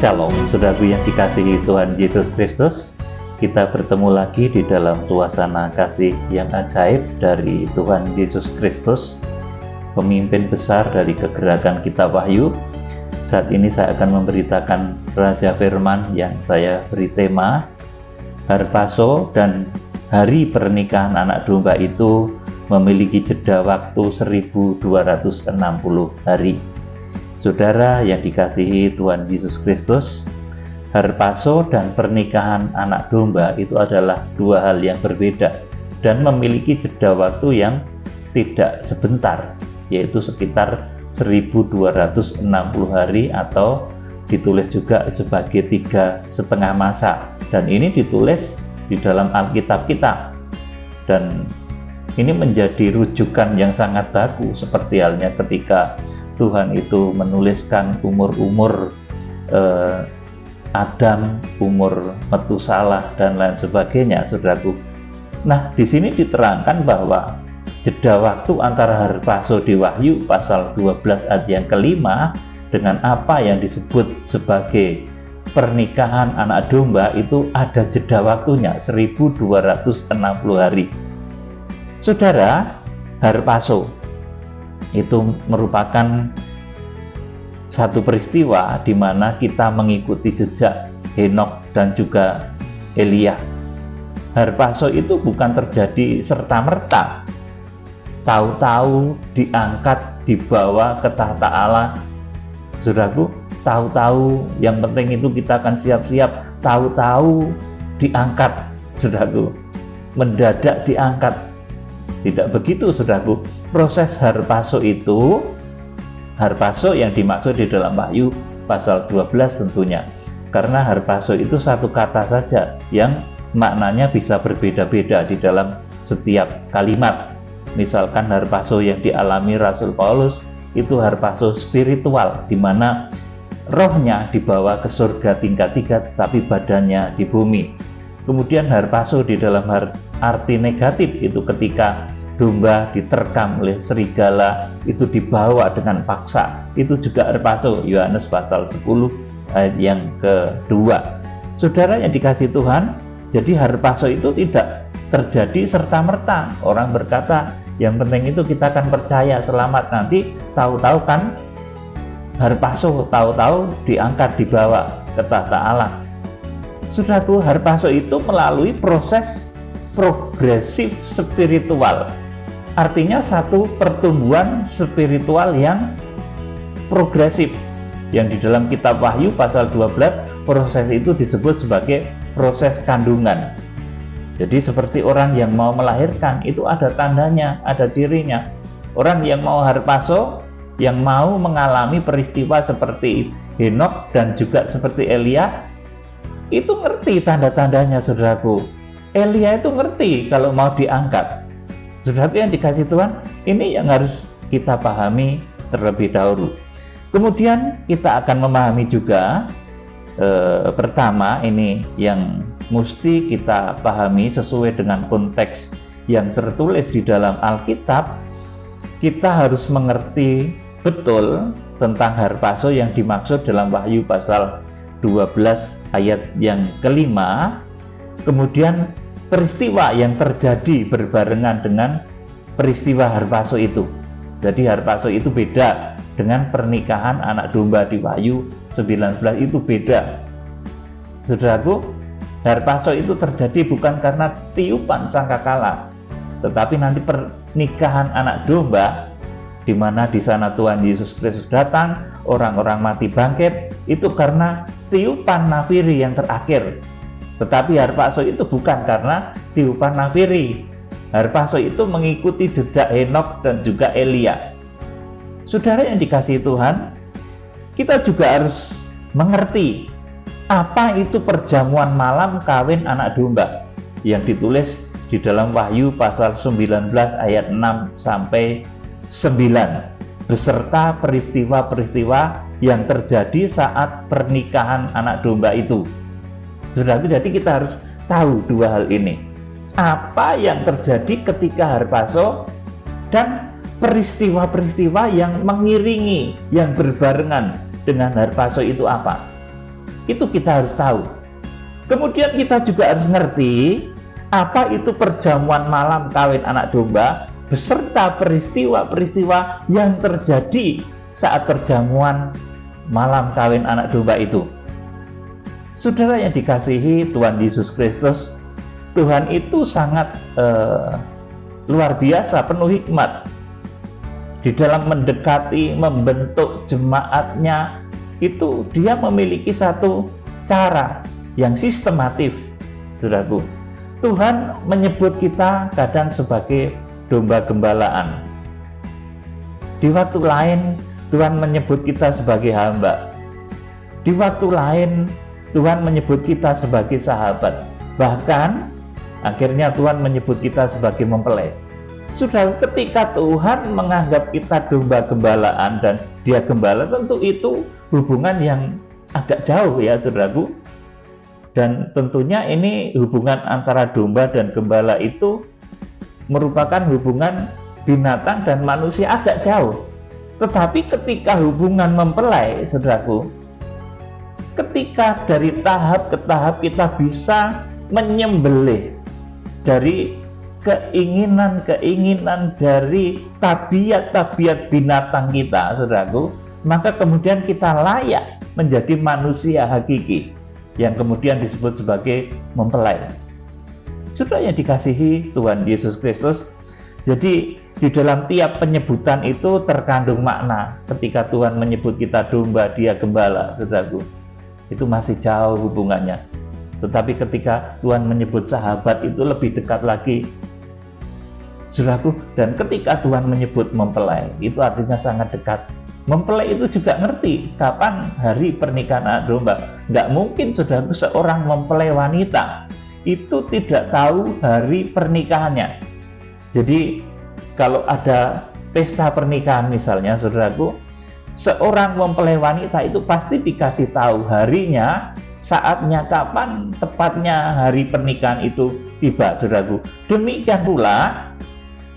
Shalom, saudaraku yang dikasihi Tuhan Yesus Kristus. Kita bertemu lagi di dalam suasana kasih yang ajaib dari Tuhan Yesus Kristus, pemimpin besar dari kegerakan Kitab Wahyu. Saat ini saya akan memberitakan rahasia firman yang saya beri tema Harpaso dan hari pernikahan anak domba itu memiliki jeda waktu 1260 hari. Saudara yang dikasihi Tuhan Yesus Kristus, Harpaso dan pernikahan anak domba itu adalah dua hal yang berbeda dan memiliki jeda waktu yang tidak sebentar, yaitu sekitar 1260 hari atau ditulis juga sebagai 3,5 masa, dan ini ditulis di dalam Alkitab kita, dan ini menjadi rujukan yang sangat bagus seperti halnya ketika Tuhan itu menuliskan umur-umur Adam, umur Metusalah dan lain sebagainya, saudaraku. Nah, di sini diterangkan bahwa jeda waktu antara Harpaso di Wahyu pasal 12 ayat yang kelima dengan apa yang disebut sebagai pernikahan anak domba itu ada jeda waktunya 1260 hari. Saudara, Harpaso itu merupakan satu peristiwa di mana kita mengikuti jejak Henokh dan juga Elia. Harpaso itu bukan terjadi serta-merta, tahu-tahu diangkat, dibawa ke tahta Allah. Saudaraku, tahu-tahu yang penting itu kita akan siap-siap, tahu-tahu diangkat, saudaraku, mendadak diangkat. Tidak begitu, saudaraku. Proses Harpaso itu, Harpaso yang dimaksud di dalam Wahyu pasal 12 tentunya, karena Harpaso itu satu kata saja yang maknanya bisa berbeda-beda di dalam setiap kalimat. Misalkan Harpaso yang dialami Rasul Paulus itu Harpaso spiritual, di mana rohnya dibawa ke surga tingkat 3 tapi badannya di bumi. Kemudian Harpaso di dalam arti negatif itu ketika domba diterkam oleh serigala, itu dibawa dengan paksa, itu juga Harpaso, Yohanes pasal 10 ayat yang kedua. Saudara yang dikasihi Tuhan, jadi Harpaso itu tidak terjadi serta-merta. Orang berkata yang penting itu kita akan percaya selamat, nanti tahu-tahu kan Harpaso, tahu-tahu diangkat, dibawa ke tahta Allah. Saudaraku, Harpaso itu melalui proses progresif spiritual. Artinya satu pertumbuhan spiritual yang progresif, yang di dalam kitab Wahyu pasal 12 proses itu disebut sebagai proses kandungan. Jadi seperti orang yang mau melahirkan itu ada tandanya, ada cirinya. Orang yang mau Harpaso, yang mau mengalami peristiwa seperti Henokh dan juga seperti Elia, itu ngerti tanda-tandanya, saudaraku. Elia itu ngerti kalau mau diangkat. Saudaraku yang dikasih Tuhan, ini yang harus kita pahami terlebih dahulu. Kemudian kita akan memahami juga pertama ini yang mesti kita pahami sesuai dengan konteks yang tertulis di dalam Alkitab. Kita harus mengerti betul tentang Harpaso yang dimaksud dalam Wahyu pasal 12 ayat yang kelima. Kemudian peristiwa yang terjadi berbarengan dengan peristiwa Harpaso itu. Jadi Harpaso itu beda dengan pernikahan anak domba di Wahyu 19, itu beda. Saudaraku, Harpaso itu terjadi bukan karena tiupan sangkakala, tetapi nanti pernikahan anak domba, di mana di sana Tuhan Yesus Kristus datang, orang-orang mati bangkit, itu karena tiupan nafiri yang terakhir. Tetapi Harpaso itu bukan karena tiupan nafiri. Harpaso itu mengikuti jejak Henokh dan juga Elia. Saudara yang dikasihi Tuhan, kita juga harus mengerti apa itu perjamuan malam kawin anak domba yang ditulis di dalam Wahyu pasal 19 ayat 6 sampai 9 beserta peristiwa-peristiwa yang terjadi saat pernikahan anak domba itu. Saudara, jadi kita harus tahu dua hal ini. Apa yang terjadi ketika Harpaso dan peristiwa-peristiwa yang mengiringi, yang berbarengan dengan Harpaso itu apa? Itu kita harus tahu. Kemudian kita juga harus ngerti apa itu perjamuan malam kawin anak domba beserta peristiwa-peristiwa yang terjadi saat perjamuan malam kawin anak domba itu. Saudara yang dikasihi Tuhan Yesus Kristus, Tuhan itu sangat luar biasa, penuh hikmat di dalam mendekati, membentuk jemaatnya. Itu dia memiliki satu cara yang sistematif, saudaraku. Tuhan menyebut kita kadang sebagai domba gembalaan. Di waktu lain Tuhan menyebut kita sebagai hamba. Di waktu lain Tuhan menyebut kita sebagai sahabat. Bahkan akhirnya Tuhan menyebut kita sebagai mempelai. Sudah, ketika Tuhan menganggap kita domba gembalaan dan dia gembala, tentu itu hubungan yang agak jauh ya saudaraku. Dan tentunya ini hubungan antara domba dan gembala itu merupakan hubungan binatang dan manusia agak jauh. Tetapi ketika hubungan mempelai, saudaraku, ketika dari tahap ke tahap kita bisa menyembelih dari keinginan-keinginan, dari tabiat-tabiat binatang kita, saudaraku, maka kemudian kita layak menjadi manusia hakiki yang kemudian disebut sebagai mempelai. Saudara yang dikasihi Tuhan Yesus Kristus, jadi di dalam tiap penyebutan itu terkandung makna. Ketika Tuhan menyebut kita domba, dia gembala, saudaraku, itu masih jauh hubungannya. Tetapi ketika Tuhan menyebut sahabat, itu lebih dekat lagi, saudaraku. Dan ketika Tuhan menyebut mempelai, itu artinya sangat dekat. Mempelai itu juga ngerti kapan hari pernikahan anak domba. Nggak mungkin saudaraku seorang mempelai wanita itu tidak tahu hari pernikahannya. Jadi kalau ada pesta pernikahan misalnya, saudaraku, seorang mempelai wanita itu pasti dikasih tahu harinya, saatnya kapan tepatnya hari pernikahan itu tiba, saudaraku. Demikian pula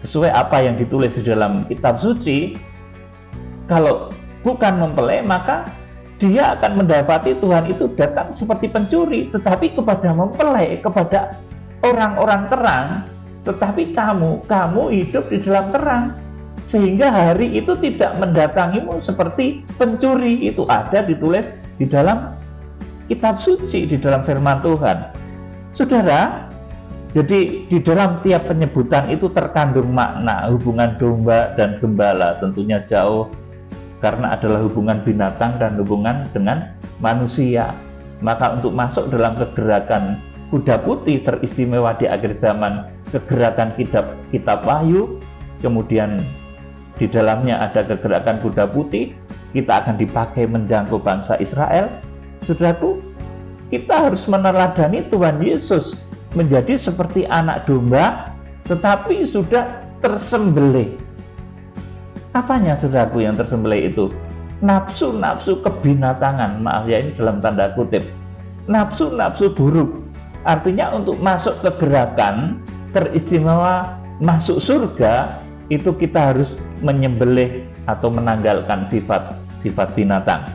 sesuai apa yang ditulis di dalam kitab suci, kalau bukan mempelai maka dia akan mendapati Tuhan itu datang seperti pencuri. Tetapi kepada mempelai, kepada orang-orang terang, tetapi kamu hidup di dalam terang, sehingga hari itu tidak mendatangimu seperti pencuri. Itu ada ditulis di dalam kitab suci, di dalam firman Tuhan. Saudara, jadi di dalam tiap penyebutan itu terkandung makna. Hubungan domba dan gembala tentunya jauh, karena adalah hubungan binatang dan hubungan dengan manusia. Maka untuk masuk dalam kegerakan kuda putih teristimewa di akhir zaman, kegerakan kitab Wahyu, kemudian di dalamnya ada kegerakan kuda putih, kita akan dipakai menjangkau bangsa Israel. Saudaraku, kita harus meneladani Tuhan Yesus menjadi seperti anak domba, tetapi sudah tersembelih. Apanya saudaraku yang tersembelih itu? Nafsu-nafsu kebinatangan, maaf ya ini dalam tanda kutip, nafsu-nafsu buruk. Artinya untuk masuk ke gerakan teristimewa masuk surga, itu kita harus menyembelih atau menanggalkan sifat binatang.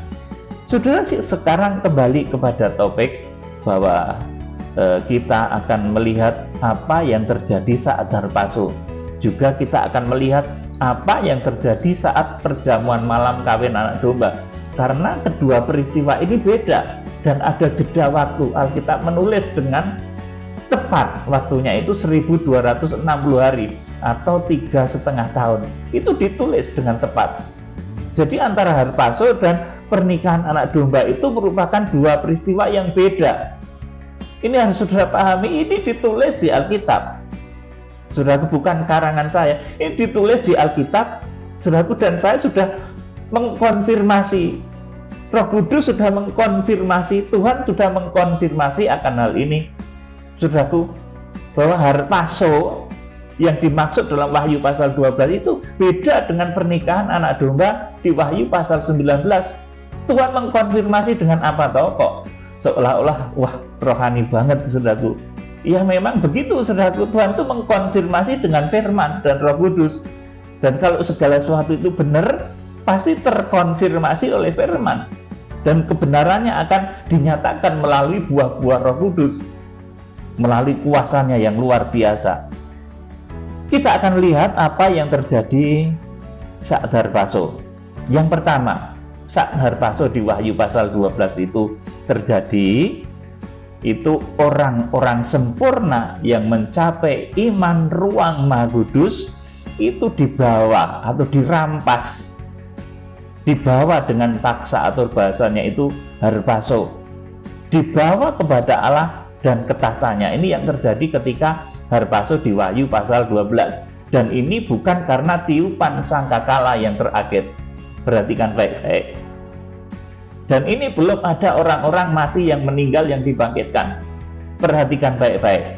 Saudara, sekarang kembali kepada topik bahwa kita akan melihat apa yang terjadi saat Harpaso. Juga kita akan melihat apa yang terjadi saat perjamuan malam kawin anak domba. Karena kedua peristiwa ini beda dan ada jeda waktu. Alkitab menulis dengan tepat, waktunya itu 1260 hari atau 3,5 tahun. Itu ditulis dengan tepat. Jadi antara Harpaso dan pernikahan anak domba itu merupakan dua peristiwa yang beda. Ini harus saudara pahami, ini ditulis di Alkitab. Saudaraku, bukan karangan saya, ini ditulis di Alkitab, saudaraku, dan saya sudah mengkonfirmasi, Roh Kudus sudah mengkonfirmasi, Tuhan sudah mengkonfirmasi akan hal ini, saudaraku, bahwa Harpaso yang dimaksud dalam Wahyu pasal 12 itu beda dengan pernikahan anak domba di Wahyu pasal 19. Tuhan mengkonfirmasi dengan apa toh kok? Seolah-olah, wah, rohani banget, saudaraku. Ya memang begitu, saudaraku. Tuhan itu mengkonfirmasi dengan firman dan Roh Kudus. Dan kalau segala sesuatu itu benar, pasti terkonfirmasi oleh firman. dan kebenarannya akan dinyatakan melalui buah-buah Roh Kudus, melalui kuasanya yang luar biasa. Kita akan lihat apa yang terjadi saat harpaso. Yang pertama, saat harpaso di Wahyu pasal 12 itu terjadi, itu orang-orang sempurna yang mencapai iman ruang Maha Kudus itu dibawa atau dirampas, dibawa dengan paksa, atau bahasanya itu harpaso, dibawa kepada Allah dan ketahtanya. Ini yang terjadi ketika harpaso di Wahyu pasal 12. Dan ini bukan karena tiupan sangkakala yang terakhir. Perhatikan baik-baik. Dan ini belum ada orang-orang mati yang meninggal yang dibangkitkan. Perhatikan baik-baik.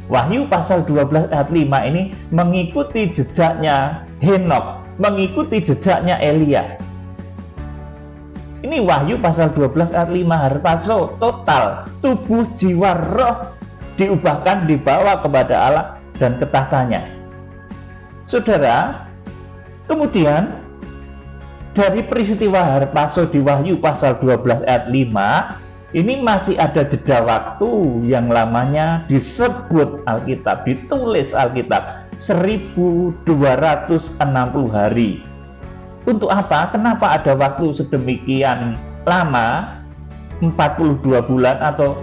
Wahyu pasal 12 ayat 5 ini mengikuti jejaknya Henokh, mengikuti jejaknya Elia. Ini Wahyu pasal 12 ayat 5, harpaso total, tubuh, jiwa, roh diubahkan, dibawa kepada Allah dan ketahtanya. Saudara, kemudian dari peristiwa harpaso di Wahyu pasal 12 ayat 5, ini masih ada jeda waktu yang lamanya disebut Alkitab, ditulis Alkitab 1260 hari. Untuk apa? Kenapa ada waktu sedemikian lama, 42 bulan atau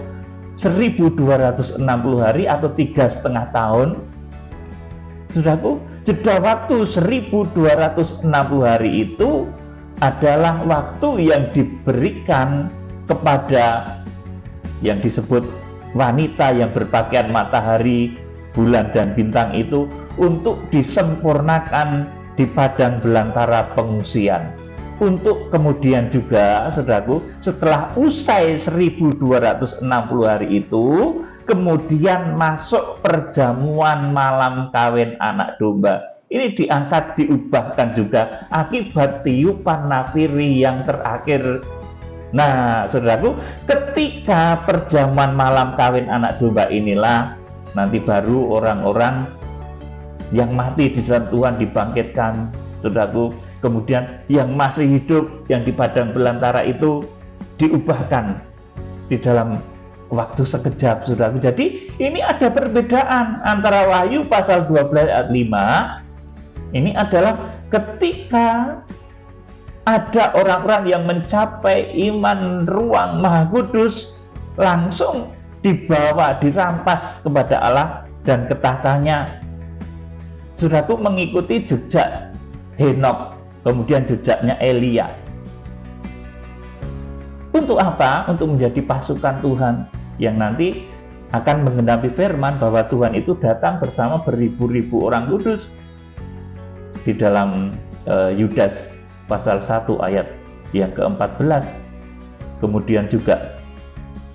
1260 hari atau 3,5 tahun? Saudaraku, jeda waktu 1260 hari itu adalah waktu yang diberikan kepada yang disebut wanita yang berpakaian matahari, bulan, dan bintang itu untuk disempurnakan di padang belantara pengungsian. Untuk kemudian juga, saudaraku, setelah usai 1260 hari itu, kemudian masuk perjamuan malam kawin anak domba. Ini diangkat, diubahkan juga akibat tiupan nafiri yang terakhir. Nah, saudaraku, ketika perjamuan malam kawin anak domba inilah nanti baru orang-orang yang mati di dalam Tuhan dibangkitkan, saudaraku. Kemudian yang masih hidup yang di padang belantara itu diubahkan di dalam waktu sekejap, saudaraku. Jadi ini ada perbedaan antara Wahyu pasal 12 ayat 5. Ini adalah ketika ada orang-orang yang mencapai iman ruang Maha Kudus, langsung dibawa, dirampas kepada Allah dan ketahtanya. Saudaraku, mengikuti jejak Henokh, kemudian jejaknya Elia. Untuk apa? Untuk menjadi pasukan Tuhan yang nanti akan menggenapi firman bahwa Tuhan itu datang bersama beribu-ribu orang kudus. Di dalam Yudas pasal 1 ayat yang ke-14, kemudian juga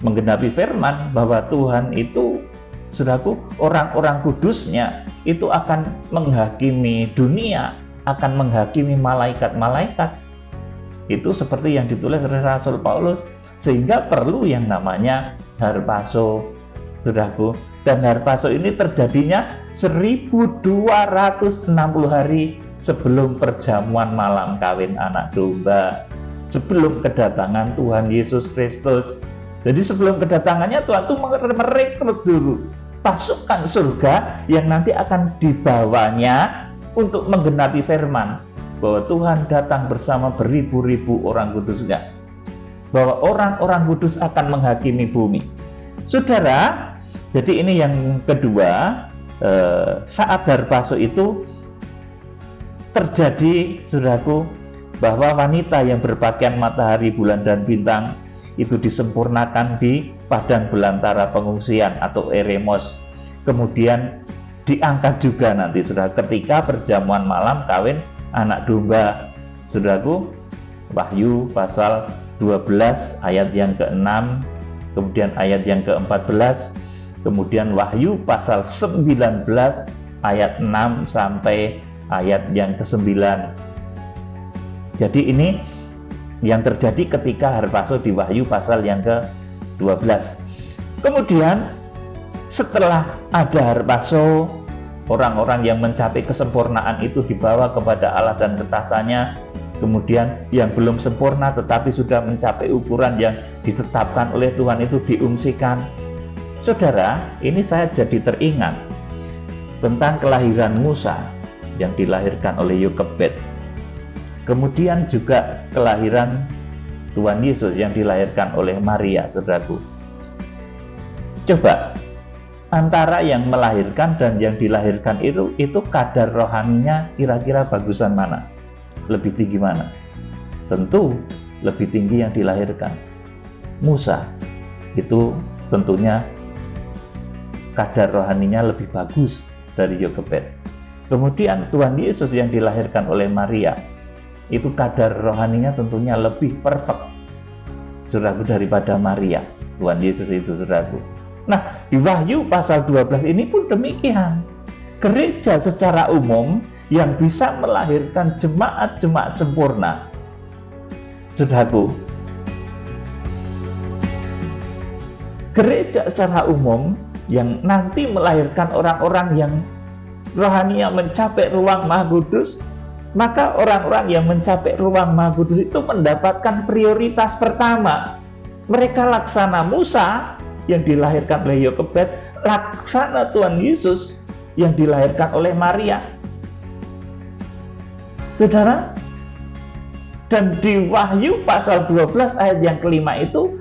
menggenapi firman bahwa Tuhan itu, saudaraku, orang-orang kudusnya itu akan menghakimi dunia, akan menghakimi malaikat-malaikat. Itu seperti yang ditulis oleh Rasul Paulus, sehingga perlu yang namanya harpaso, saudaraku. Dan harpaso ini terjadinya 1260 hari sebelum perjamuan malam kawin anak domba, sebelum kedatangan Tuhan Yesus Kristus. Jadi sebelum kedatangannya Tuhan itu merekrut dulu pasukan surga yang nanti akan dibawanya untuk menggenapi firman bahwa Tuhan datang bersama beribu-ribu orang kudusnya, bahwa orang-orang kudus akan menghakimi bumi. Saudara, jadi ini yang kedua, saat harpaso itu terjadi, saudaraku, bahwa wanita yang berpakaian matahari, bulan, dan bintang itu disempurnakan di padang belantara pengungsian atau eremos. Kemudian diangkat juga nanti, saudara, ketika perjamuan malam kawin anak domba. Saudaraku, Wahyu pasal 12 ayat yang ke-6, kemudian ayat yang ke-14, kemudian Wahyu pasal 19 ayat 6 sampai ayat yang ke-9. Jadi ini yang terjadi ketika harpaso di Wahyu pasal yang ke-12. Kemudian setelah ada harpaso, orang-orang yang mencapai kesempurnaan itu dibawa kepada Allah dan ketahtanya. kemudian yang belum sempurna tetapi sudah mencapai ukuran yang ditetapkan oleh Tuhan itu diungsikan. Saudara, ini saya jadi teringat tentang kelahiran Musa yang dilahirkan oleh Yokebed. Kemudian juga kelahiran Tuhan Yesus yang dilahirkan oleh Maria, saudaraku. Coba, antara yang melahirkan dan yang dilahirkan itu kadar rohaninya kira-kira bagusan mana? Lebih tinggi mana? Tentu lebih tinggi yang dilahirkan. Musa itu tentunya kadar rohaninya lebih bagus dari Yokebed. Kemudian Tuhan Yesus yang dilahirkan oleh Maria, itu kadar rohaninya tentunya lebih perfect, saudaraku, daripada Maria. Tuhan Yesus itu, saudaraku. Nah, di Wahyu pasal 12 ini pun demikian. Gereja secara umum yang bisa melahirkan jemaat-jemaat sempurna, saudaraku, gereja secara umum yang nanti melahirkan orang-orang yang rohaninya mencapai ruang Maha Kudus, maka orang-orang yang mencapai ruang Maha Kudus itu mendapatkan prioritas pertama. Mereka laksana Musa yang dilahirkan oleh Yokebed, laksana Tuhan Yesus yang dilahirkan oleh Maria. Saudara, dan di Wahyu pasal 12 ayat yang kelima itu,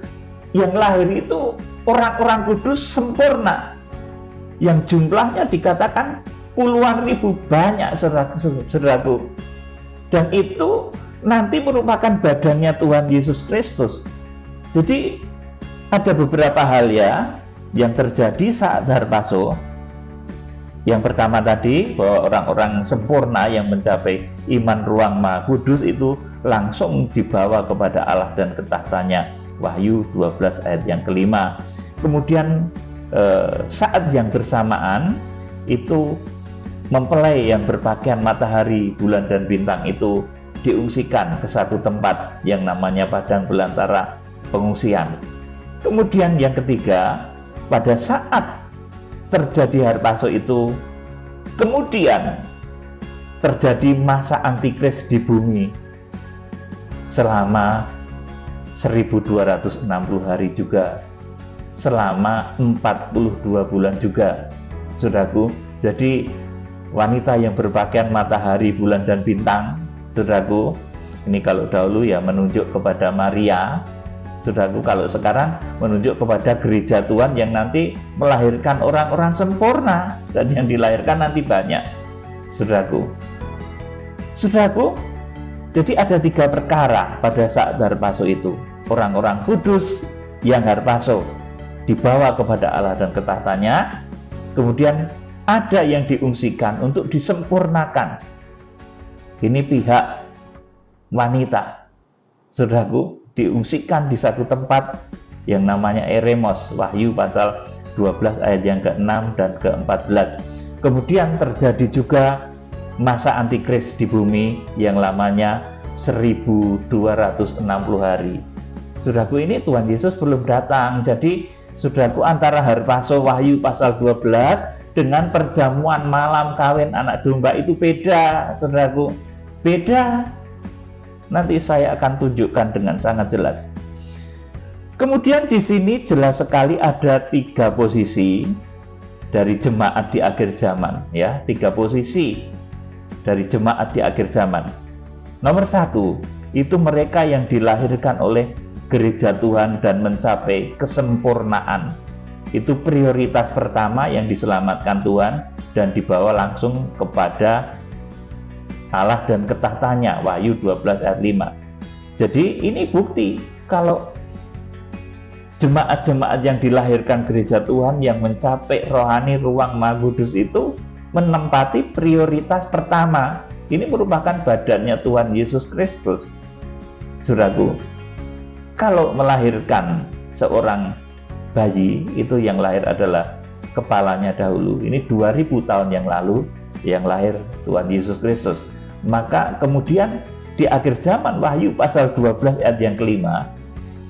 yang lahir itu orang-orang kudus sempurna, yang jumlahnya dikatakan puluhan ribu, banyak, saudaraku. Dan itu nanti merupakan badannya Tuhan Yesus Kristus. Jadi ada beberapa hal ya yang terjadi saat Harpaso. Yang pertama tadi, bahwa orang-orang sempurna yang mencapai iman ruang Maha Kudus itu langsung dibawa kepada Allah dan ketahtanya. Wahyu 12 ayat yang kelima. Kemudian saat yang bersamaan itu mempelai yang berpakaian matahari, bulan, dan bintang itu diungsikan ke satu tempat yang namanya padang belantara pengungsian. Kemudian yang ketiga, pada saat terjadi Harpaso itu, kemudian terjadi masa antikris di bumi selama 1260 hari juga, selama 42 bulan juga, saudaraku. Jadi wanita yang berpakaian matahari, bulan, dan bintang, saudaraku, ini kalau dahulu ya menunjuk kepada Maria, saudaraku. Kalau sekarang menunjuk kepada gereja Tuhan yang nanti melahirkan orang-orang sempurna, dan yang dilahirkan nanti banyak, saudaraku. Saudaraku, jadi ada 3 perkara pada saat Harpaso itu. Orang-orang kudus yang Harpaso dibawa kepada Allah dan ketahtanya. Kemudian ada yang diungsikan untuk disempurnakan. Ini pihak wanita, saudaraku, diungsikan di satu tempat yang namanya Eremos, Wahyu pasal 12 ayat yang ke-6 dan ke-14. Kemudian terjadi juga masa antikris di bumi yang lamanya 1260 hari. Saudaraku, ini Tuhan Yesus belum datang. Jadi saudaraku, antara Harpaso Wahyu pasal 12 dengan perjamuan malam kawin anak domba itu beda, saudaraku. Beda. Nanti saya akan tunjukkan dengan sangat jelas. Kemudian di sini jelas sekali ada 3 posisi dari jemaat di akhir zaman, ya, 3 posisi dari jemaat di akhir zaman. Nomor 1, itu mereka yang dilahirkan oleh gereja Tuhan dan mencapai kesempurnaan. Itu prioritas pertama yang diselamatkan Tuhan dan dibawa langsung kepada Allah dan ketahtanya. Wahyu 12 ayat 5. Jadi ini bukti kalau jemaat-jemaat yang dilahirkan gereja Tuhan yang mencapai rohani ruang Maha Kudus itu menempati prioritas pertama. Ini merupakan badannya Tuhan Yesus Kristus. Saudaraku, kalau melahirkan seorang bayi, itu yang lahir adalah kepalanya dahulu. Ini 2000 tahun yang lalu yang lahir Tuhan Yesus Kristus. Maka kemudian di akhir zaman Wahyu pasal 12 ayat yang kelima,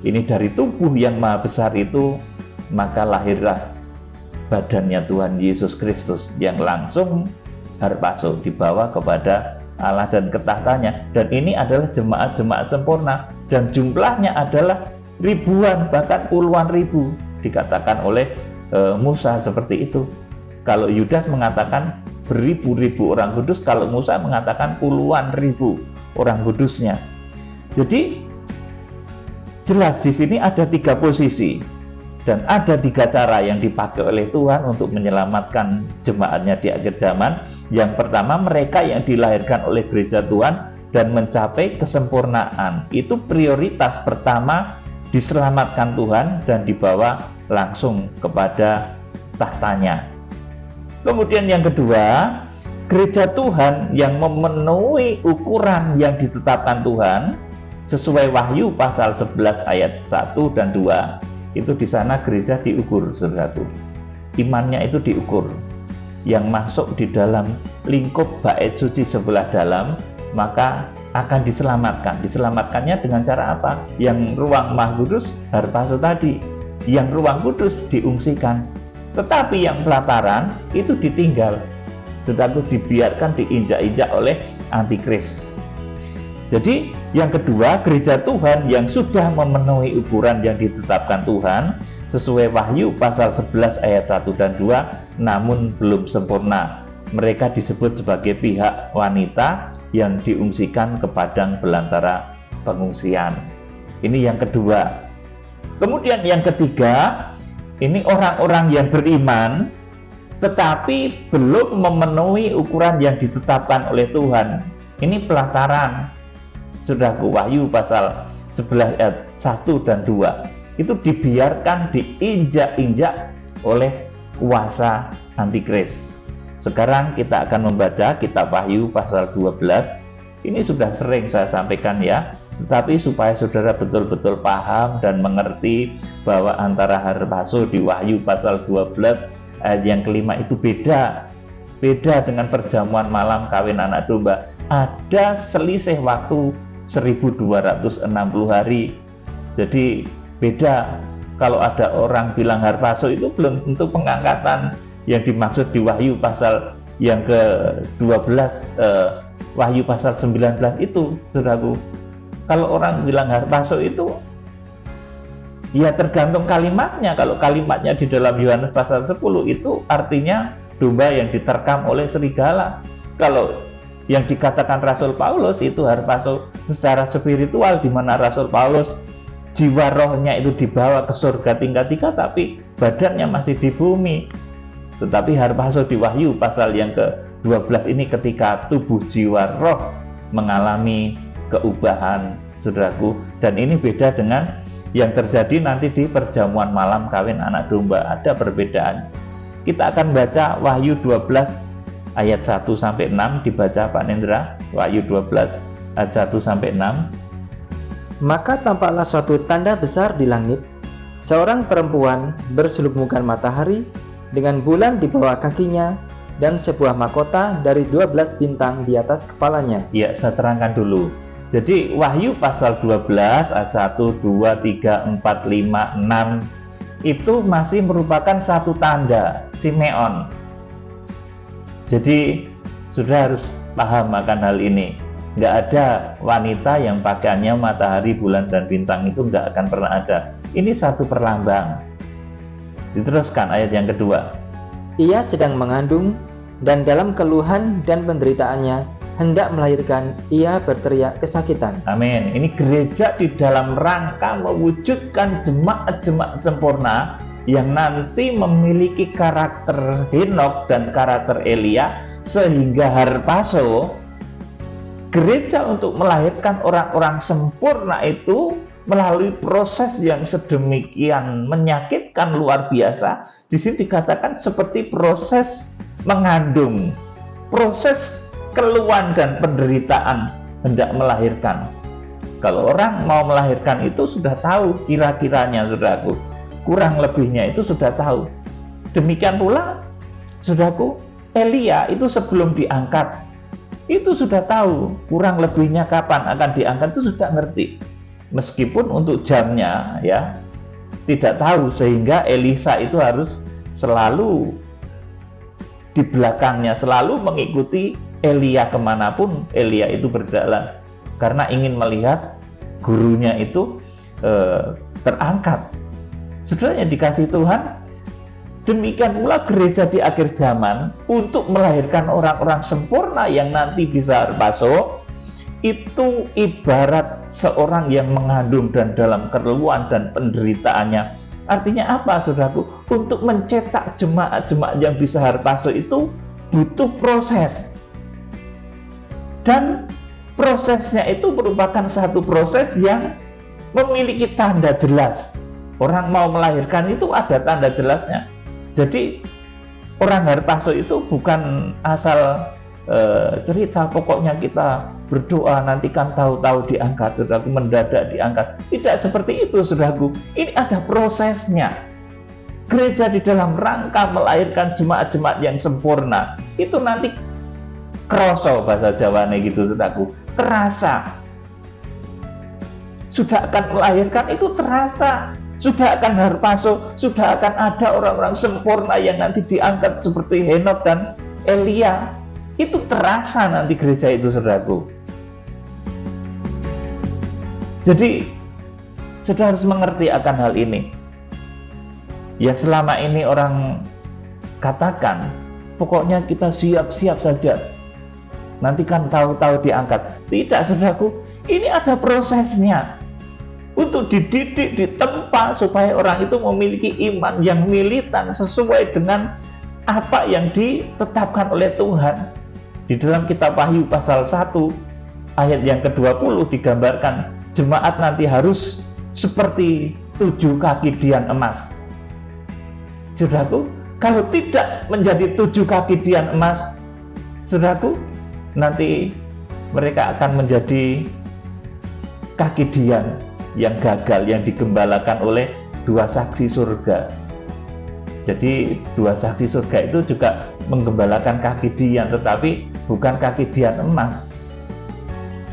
ini dari tubuh yang maha besar itu, maka lahirlah badannya Tuhan Yesus Kristus yang langsung Harpaso dibawa kepada Allah dan ke tahtanya. Dan ini adalah jemaat-jemaat sempurna, dan jumlahnya adalah ribuan, bahkan puluhan ribu, dikatakan oleh Musa seperti itu. Kalau Yudas mengatakan beribu-ribu orang kudus, kalau Musa mengatakan puluhan ribu orang kudusnya. Jadi jelas di sini ada 3 posisi dan ada 3 cara yang dipakai oleh Tuhan untuk menyelamatkan jemaatnya di akhir zaman. Yang pertama, mereka yang dilahirkan oleh gereja Tuhan dan mencapai kesempurnaan. Itu prioritas pertama, diselamatkan Tuhan dan dibawa langsung kepada tahtanya. Kemudian yang kedua, gereja Tuhan yang memenuhi ukuran yang ditetapkan Tuhan sesuai Wahyu pasal 11 ayat 1 dan 2. Itu di sana gereja diukur, saudaraku. Imannya itu diukur. Yang masuk di dalam lingkup bait suci sebelah dalam, maka akan diselamatkan. Diselamatkannya dengan cara apa? Yang ruang Maha Kudus, harpazo tadi. Yang ruang kudus diungsikan. Tetapi yang pelataran itu ditinggal. Saudaraku, dibiarkan diinjak-injak oleh antikris. Jadi yang kedua, gereja Tuhan yang sudah memenuhi ukuran yang ditetapkan Tuhan sesuai Wahyu pasal 11 ayat 1 dan 2, namun belum sempurna. Mereka disebut sebagai pihak wanita yang diungsikan ke padang belantara pengungsian. Ini yang kedua. Kemudian yang ketiga, ini orang-orang yang beriman tetapi belum memenuhi ukuran yang ditetapkan oleh Tuhan. Ini pelataran. Saudaraku, Wahyu pasal 11 ayat 1 dan 2 itu dibiarkan diinjak-injak oleh kuasa antikris. Sekarang kita akan membaca kitab Wahyu pasal 12. Ini sudah sering saya sampaikan ya, tetapi supaya saudara betul-betul paham dan mengerti bahwa antara harpazo di Wahyu pasal 12 ayat yang kelima itu beda dengan perjamuan malam kawin anak domba. Ada selisih waktu 1260 hari. Jadi beda. Kalau ada orang bilang harpazo itu belum tentu pengangkatan yang dimaksud di Wahyu pasal yang ke-12, Wahyu pasal 19 itu, saudaraku. Kalau orang bilang harpazo itu ya tergantung kalimatnya. Kalau kalimatnya di dalam Yohanes pasal 10 itu artinya domba yang diterkam oleh serigala. Kalau yang dikatakan Rasul Paulus itu harpazo secara spiritual, di mana Rasul Paulus jiwa rohnya itu dibawa ke surga tingkat 3 tapi badannya masih di bumi. Tetapi harpazo di Wahyu pasal yang ke-12 ini ketika tubuh jiwa roh mengalami keubahan, saudaraku. Dan ini beda dengan yang terjadi nanti di perjamuan malam kawin anak domba. Ada perbedaan. Kita akan baca Wahyu 12 ayat 1 sampai 6, dibaca Pak Nendra. Wahyu 12 ayat 1 sampai 6. Maka tampaklah suatu tanda besar di langit, seorang perempuan berselubungkan matahari dengan bulan di bawah kakinya dan sebuah mahkota dari 12 bintang di atas kepalanya. Ya, saya terangkan dulu. Jadi Wahyu pasal 12 ayat 1, 2, 3, 4, 5, 6 itu masih merupakan satu tanda Simeon. Jadi sudah harus paham akan hal ini. Nggak ada wanita yang pakaiannya matahari, bulan, dan bintang, itu nggak akan pernah ada. Ini satu perlambang. Diteruskan ayat yang kedua. Ia sedang mengandung dan dalam keluhan dan penderitaannya hendak melahirkan, ia berteriak kesakitan. Amin. Ini gereja di dalam rangka mewujudkan jemaat-jemaat sempurna yang nanti memiliki karakter Henokh dan karakter Elia, sehingga harpazo, gereja untuk melahirkan orang-orang sempurna itu melalui proses yang sedemikian menyakitkan luar biasa. Di sini dikatakan seperti proses mengandung, proses keluhan dan penderitaan hendak melahirkan. Kalau orang mau melahirkan itu sudah tahu kira-kiranya, saudaraku. Kurang lebihnya itu sudah tahu. Demikian pula, saudaraku, Elia itu sebelum diangkat, itu sudah tahu kurang lebihnya kapan akan diangkat, itu sudah ngerti. Meskipun untuk jamnya ya tidak tahu, sehingga Elisa itu harus selalu di belakangnya, selalu mengikuti Elia kemanapun Elia itu berjalan, karena ingin melihat gurunya itu terangkat. Saudara yang dikasihi Tuhan, demikian pula gereja di akhir zaman untuk melahirkan orang-orang sempurna yang nanti bisa harpaso. Itu ibarat seorang yang mengandung dan dalam keluhan dan penderitaannya. Artinya apa, saudaraku? Untuk mencetak jemaat-jemaat yang bisa harpaso itu butuh proses. Dan prosesnya itu merupakan satu proses yang memiliki tanda jelas. Orang mau melahirkan itu ada tanda jelasnya. Jadi orang harpaso itu bukan asal cerita, pokoknya kita berdoa nanti kan tahu-tahu diangkat, saudaraku, mendadak diangkat. Tidak seperti itu, saudaraku. Ini ada prosesnya. Gereja di dalam rangka melahirkan jemaat-jemaat yang sempurna itu nanti kroso, bahasa Jawane gitu, saudaraku, terasa. Sudah akan melahirkan itu terasa. Sudah akan harpaso, sudah akan ada orang-orang sempurna yang nanti diangkat seperti Henok dan Elia. Itu terasa nanti gereja itu, saudaraku. Jadi saudara harus mengerti akan hal ini. Yang selama ini orang katakan, pokoknya kita siap-siap saja, nanti kan tahu-tahu diangkat. Tidak, saudaraku, ini ada prosesnya. Untuk dididik, ditempa supaya orang itu memiliki iman yang militan sesuai dengan apa yang ditetapkan oleh Tuhan. Di dalam kitab Wahyu pasal 1 ayat yang ke-20 digambarkan jemaat nanti harus seperti 7 kaki dian emas. Saudaraku, kalau tidak menjadi 7 kaki dian emas, saudaraku, nanti mereka akan menjadi kaki dian yang gagal, yang digembalakan oleh 2 saksi surga. Jadi 2 saksi surga itu juga menggembalakan kaki dian, tetapi bukan kaki dian emas.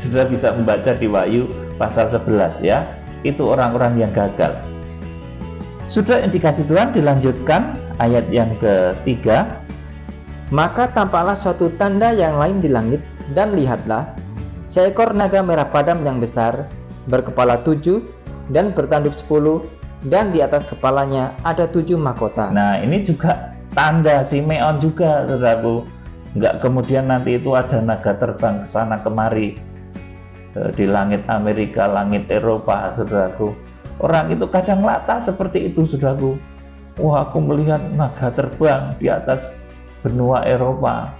Sudah bisa membaca di Wahyu pasal 11 ya. Itu orang-orang yang gagal. Sudah yang dikasih Tuhan, dilanjutkan ayat yang ketiga. Maka tampaklah suatu tanda yang lain di langit, dan lihatlah, seekor naga merah padam yang besar, berkepala 7 dan bertanduk 10, dan di atas kepalanya ada 7 mahkota. Nah, ini juga tanda Simeon juga, saudaraku. Enggak kemudian nanti itu ada naga terbang ke sana kemari di langit Amerika, langit Eropa, saudaraku. Orang itu kadang latah seperti itu, saudaraku. Wah, aku melihat naga terbang di atas benua Eropa.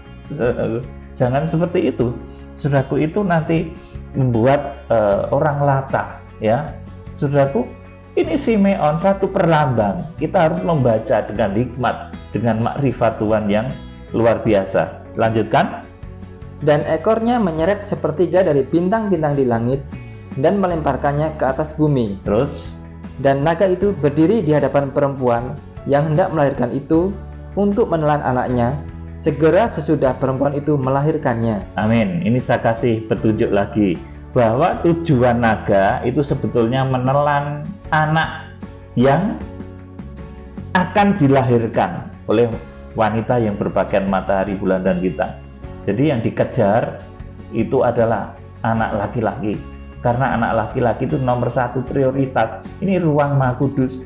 Jangan seperti itu, saudaraku. Itu nanti membuat orang latah, ya, saudaraku. Ini Simeon, satu perlambang. Kita harus membaca dengan hikmat, dengan makrifat Tuhan yang luar biasa. Lanjutkan. Dan ekornya menyeret sepertiga dari bintang-bintang di langit dan melemparkannya ke atas bumi. Terus. Dan naga itu berdiri di hadapan perempuan yang hendak melahirkan itu untuk menelan anaknya segera sesudah perempuan itu melahirkannya. Amin. Ini saya kasih petunjuk lagi bahwa tujuan naga itu sebetulnya menelan anak yang akan dilahirkan oleh wanita yang berpakaian matahari, bulan, dan bintang. Jadi yang dikejar itu adalah anak laki-laki, karena anak laki-laki itu nomor 1 prioritas. Ini ruang Maha Kudus.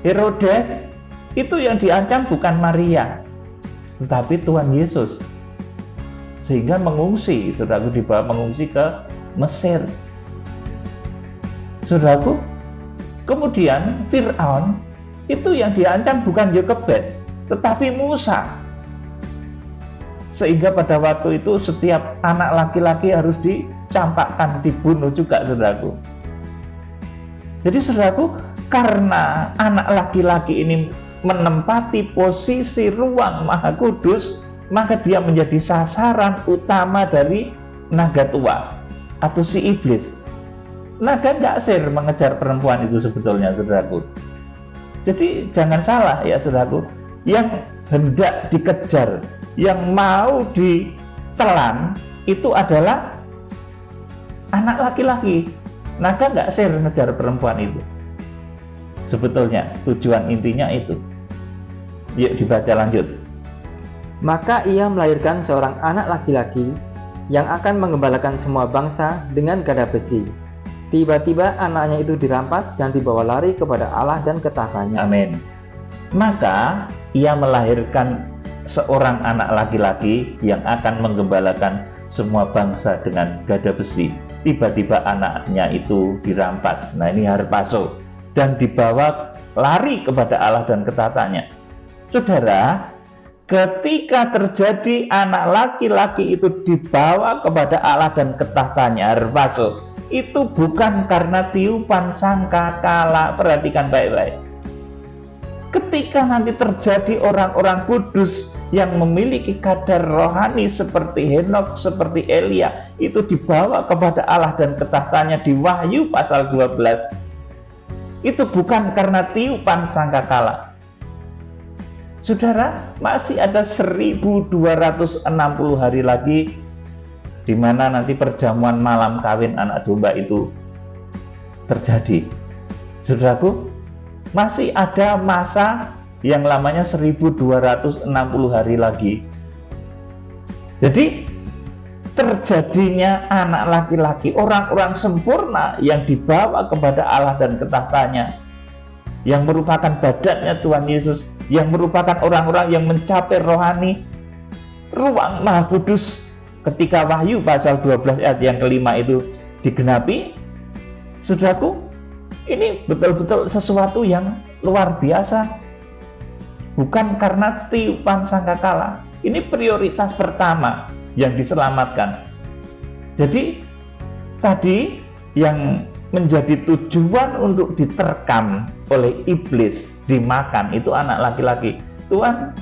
Herodes itu yang diancam bukan Maria, tetapi Tuhan Yesus, sehingga mengungsi, saudaraku, dibawa mengungsi ke Mesir, saudaraku. Kemudian Fir'aun itu yang diancam bukan Yokebed, tetapi Musa, sehingga pada waktu itu setiap anak laki-laki harus dicampakkan, dibunuh juga, saudaraku. Jadi, saudaraku, karena anak laki-laki ini menempati posisi ruang Maha Kudus, maka dia menjadi sasaran utama dari naga tua atau si iblis. Naga nggak sir mengejar perempuan itu sebetulnya, saudaraku. Jadi jangan salah ya, saudaraku. Yang hendak dikejar, yang mau ditelan itu adalah anak laki-laki. Naga nggak sir mengejar perempuan itu. Sebetulnya tujuan intinya itu. Yuk dibaca lanjut. Maka ia melahirkan seorang anak laki-laki yang akan menggembalakan semua bangsa dengan gada besi. Tiba-tiba anaknya itu dirampas dan dibawa lari kepada Allah dan ke tahtanya. Amin. Maka ia melahirkan seorang anak laki-laki yang akan menggembalakan semua bangsa dengan gada besi. Tiba-tiba anaknya itu dirampas. Nah, ini harpazo, dan dibawa lari kepada Allah dan ke tahtanya. Saudara, ketika terjadi anak laki-laki itu dibawa kepada Allah dan ke tahtanya, harpazo, itu bukan karena tiupan sangkakala. Perhatikan baik-baik. Ketika nanti terjadi orang-orang kudus yang memiliki kadar rohani seperti Henokh, seperti Elia, itu dibawa kepada Allah dan ke tahtanya di Wahyu pasal 12. Itu bukan karena tiupan sangkakala. Saudara, masih ada 1260 hari lagi di mana nanti perjamuan malam kawin anak domba itu terjadi. Saudaraku, masih ada masa yang lamanya 1260 hari lagi. Jadi terjadinya anak laki-laki, orang-orang sempurna yang dibawa kepada Allah dan ke tahtanya, yang merupakan badannya Tuhan Yesus, yang merupakan orang-orang yang mencapai rohani ruang Maha Kudus. Ketika Wahyu pasal 12 ayat yang kelima itu digenapi, saudaraku, ini betul-betul sesuatu yang luar biasa. Bukan karena tiupan sangkakala. Ini prioritas pertama yang diselamatkan. Jadi tadi yang menjadi tujuan untuk diterkam oleh iblis, dimakan, itu anak laki-laki. Tuhan,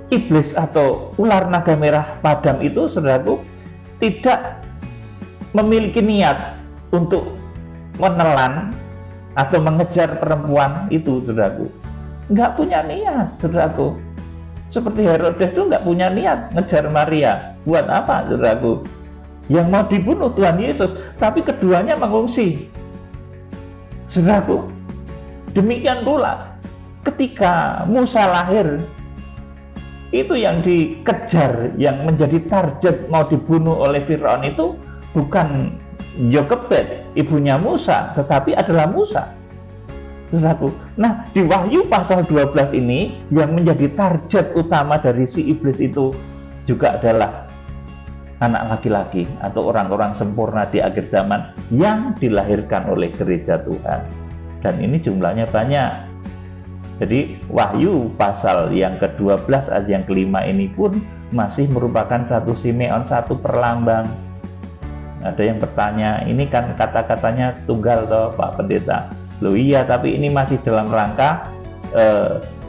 iblis atau ular naga merah padam itu, saudaraku, tidak memiliki niat untuk menelan atau mengejar perempuan itu, saudaraku. Nggak punya niat, saudaraku. Seperti Herodes itu nggak punya niat ngejar Maria. Buat apa, saudaraku? Yang mau dibunuh Tuhan Yesus, tapi keduanya mengungsi. Saudaraku, demikian pula ketika Musa lahir, itu yang dikejar, yang menjadi target mau dibunuh oleh Firaun itu bukan Yokebed, ibunya Musa, tetapi adalah Musa. Saudaraku, nah di Wahyu pasal 12 ini yang menjadi target utama dari si iblis itu juga adalah anak laki-laki atau orang-orang sempurna di akhir zaman yang dilahirkan oleh gereja Tuhan. Dan ini jumlahnya banyak. Jadi Wahyu pasal yang ke-12 ayat yang kelima ini pun masih merupakan satu Simeon, satu perlambang. Ada yang bertanya, ini kan kata-katanya tunggal toh Pak Pendeta. Loh iya, tapi ini masih dalam rangka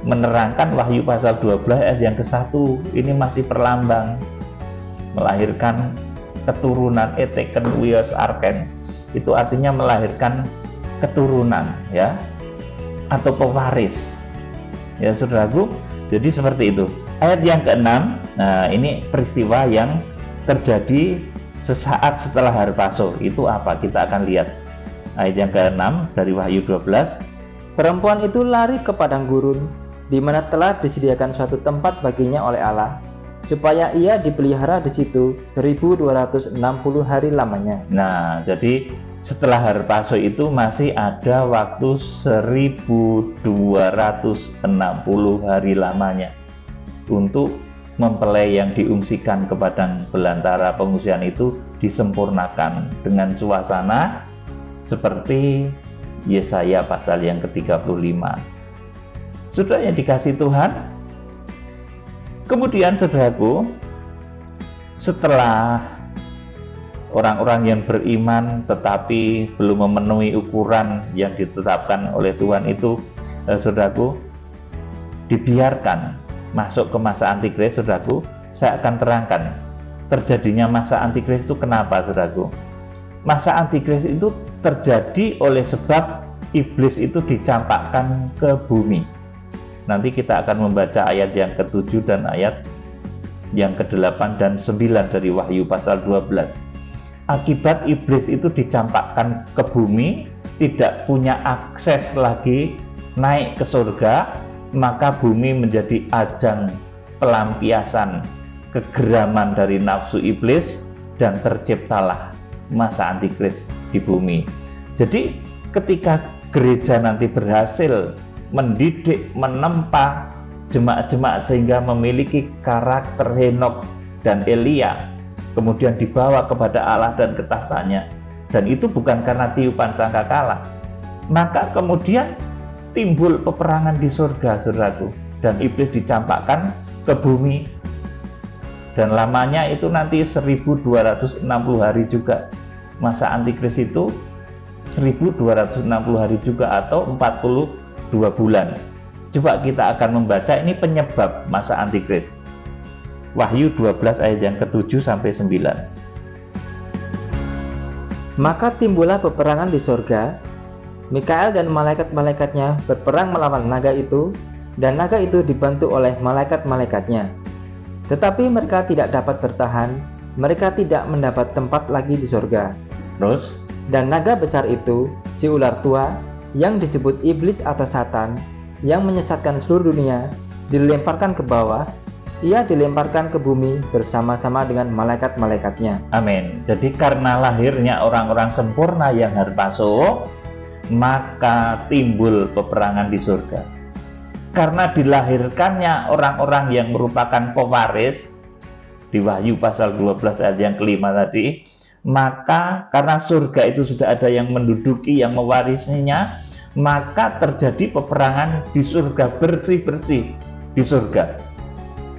menerangkan Wahyu pasal 12 ayat yang ke-1. Ini masih perlambang, melahirkan keturunan, eteken wios arken. Itu artinya melahirkan keturunan, ya, atau pewaris. Ya saudaraku, jadi seperti itu. Ayat yang ke-6, nah ini peristiwa yang terjadi sesaat setelah harpazo. Itu apa? Kita akan lihat. Ayat yang ke-6 dari Wahyu 12. Perempuan itu lari ke padang gurun, di mana telah disediakan suatu tempat baginya oleh Allah, supaya ia dipelihara di situ 1260 hari lamanya. Nah, jadi setelah harpazo itu masih ada waktu 1260 hari lamanya untuk mempelai yang diungsikan ke padang belantara pengungsian itu disempurnakan dengan suasana seperti Yesaya pasal yang ke-35. Saudara yang dikasihi Tuhan, kemudian saudaraku, setelah orang-orang yang beriman tetapi belum memenuhi ukuran yang ditetapkan oleh Tuhan itu, saudaraku, dibiarkan masuk ke masa antikris. Saudaraku, saya akan terangkan terjadinya masa antikris itu kenapa, saudaraku. Masa antikris itu terjadi oleh sebab iblis itu dicampakkan ke bumi. Nanti kita akan membaca ayat yang ke-7 dan ayat yang ke-8 dan 9 dari Wahyu pasal 12. Akibat iblis itu dicampakkan ke bumi, tidak punya akses lagi naik ke surga, maka bumi menjadi ajang pelampiasan kegeraman dari nafsu iblis, dan terciptalah masa antikris di bumi. Jadi ketika gereja nanti berhasil mendidik, menempa jemaat-jemaat sehingga memiliki karakter Henokh dan Elia, kemudian dibawa kepada Allah dan ke tahtanya, dan itu bukan karena tiupan sangkakala, maka kemudian timbul peperangan di surga, saudaraku, dan iblis dicampakkan ke bumi, dan lamanya itu nanti 1260 hari juga. Masa antikris itu 1260 hari juga, atau 42 bulan. Coba kita akan membaca ini penyebab masa antikris. Wahyu 12 ayat yang ke-7 sampai 9. Maka timbullah peperangan di surga. Mikael dan malaikat-malaikatnya berperang melawan naga itu, dan naga itu dibantu oleh malaikat-malaikatnya. Tetapi mereka tidak dapat bertahan, mereka tidak mendapat tempat lagi di surga. Terus, dan naga besar itu, si ular tua, yang disebut iblis atau Satan, yang menyesatkan seluruh dunia, dilemparkan ke bawah. Ia dilemparkan ke bumi bersama-sama dengan malaikat-malaikatnya. amin. Jadi karena lahirnya orang-orang sempurna yang harpaso, maka timbul peperangan di surga. Karena dilahirkannya orang-orang yang merupakan pewaris, di Wahyu pasal 12 ayat yang kelima tadi, maka karena surga itu sudah ada yang menduduki, yang mewarisinya, maka terjadi peperangan di surga, bersih-bersih di surga.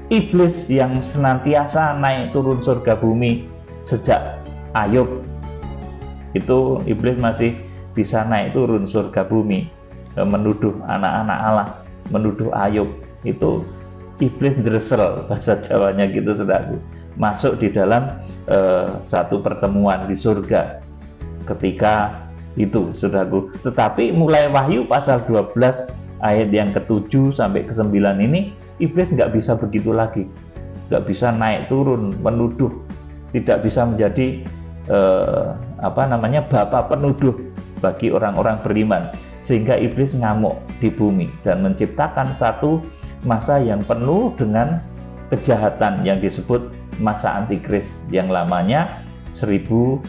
Iblis yang senantiasa naik turun surga bumi sejak Ayub, itu iblis masih bisa naik turun surga bumi, menuduh anak-anak Allah, menuduh Ayub. Itu iblis dresel, bahasa Jawanya gitu, saudaraku, masuk di dalam satu pertemuan di surga ketika itu, saudaraku. Tetapi mulai Wahyu pasal 12 ayat yang ke-7 sampai ke-9 ini, iblis nggak bisa begitu lagi, nggak bisa naik turun menuduh, tidak bisa menjadi bapak penuduh bagi orang-orang beriman, sehingga iblis ngamuk di bumi dan menciptakan satu masa yang penuh dengan kejahatan yang disebut masa antikris, yang lamanya 1260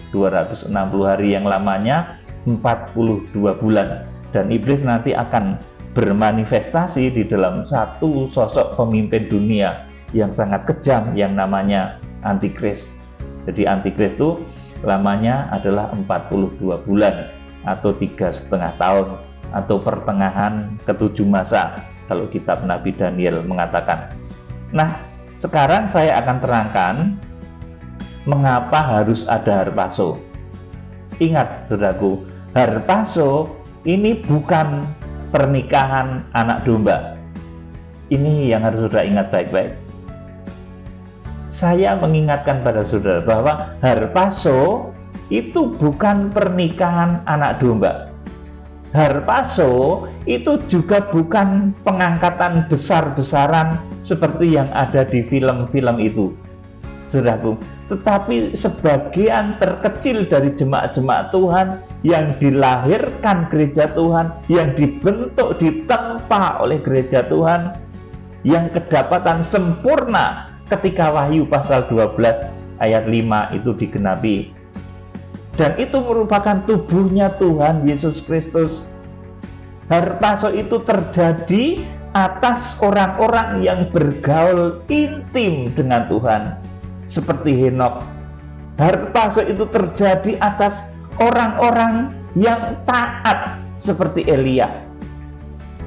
hari, yang lamanya 42 bulan, dan iblis nanti akan bermanifestasi di dalam satu sosok pemimpin dunia yang sangat kejam yang namanya antikris. Jadi antikris itu lamanya adalah 42 bulan atau 3,5 tahun, atau pertengahan ketujuh masa kalau kitab Nabi Daniel mengatakan. Nah, sekarang saya akan terangkan mengapa harus ada harpaso. Ingat, saudaraku, harpaso ini bukan pernikahan anak domba. Ini yang harus saudara ingat baik-baik. Saya mengingatkan pada saudara bahwa harpaso itu bukan pernikahan anak domba. Harpaso itu juga bukan pengangkatan besar-besaran seperti yang ada di film-film itu, saudaraku. Tetapi sebagian terkecil dari jemaat-jemaat Tuhan yang dilahirkan gereja Tuhan, yang dibentuk, ditempa oleh gereja Tuhan, yang kedapatan sempurna ketika Wahyu pasal 12 ayat 5 itu digenapi. Dan itu merupakan tubuhnya Tuhan Yesus Kristus. Harpaso itu terjadi atas orang-orang yang bergaul intim dengan Tuhan, seperti Henokh. Harpaso itu terjadi atas orang-orang yang taat seperti Elia.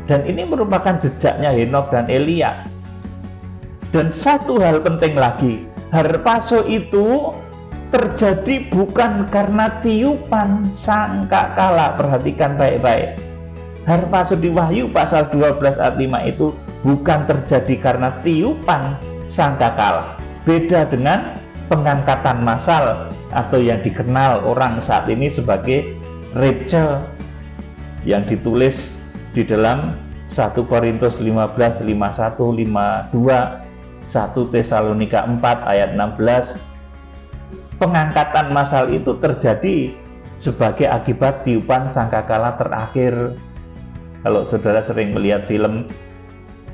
Dan ini merupakan jejaknya Henokh dan Elia. Dan satu hal penting lagi, harpaso itu terjadi bukan karena tiupan sangkakala. Perhatikan baik-baik. Harpaso di Wahyu pasal 12 ayat 5 itu bukan terjadi karena tiupan sangkakala. Beda dengan pengangkatan massal atau yang dikenal orang saat ini sebagai rapture, yang ditulis di dalam 1 Korintus 15, 51, 52, 1 Tesalonika 4 ayat 16. Pengangkatan massal itu terjadi sebagai akibat tiupan sangkakala terakhir. Kalau saudara sering melihat film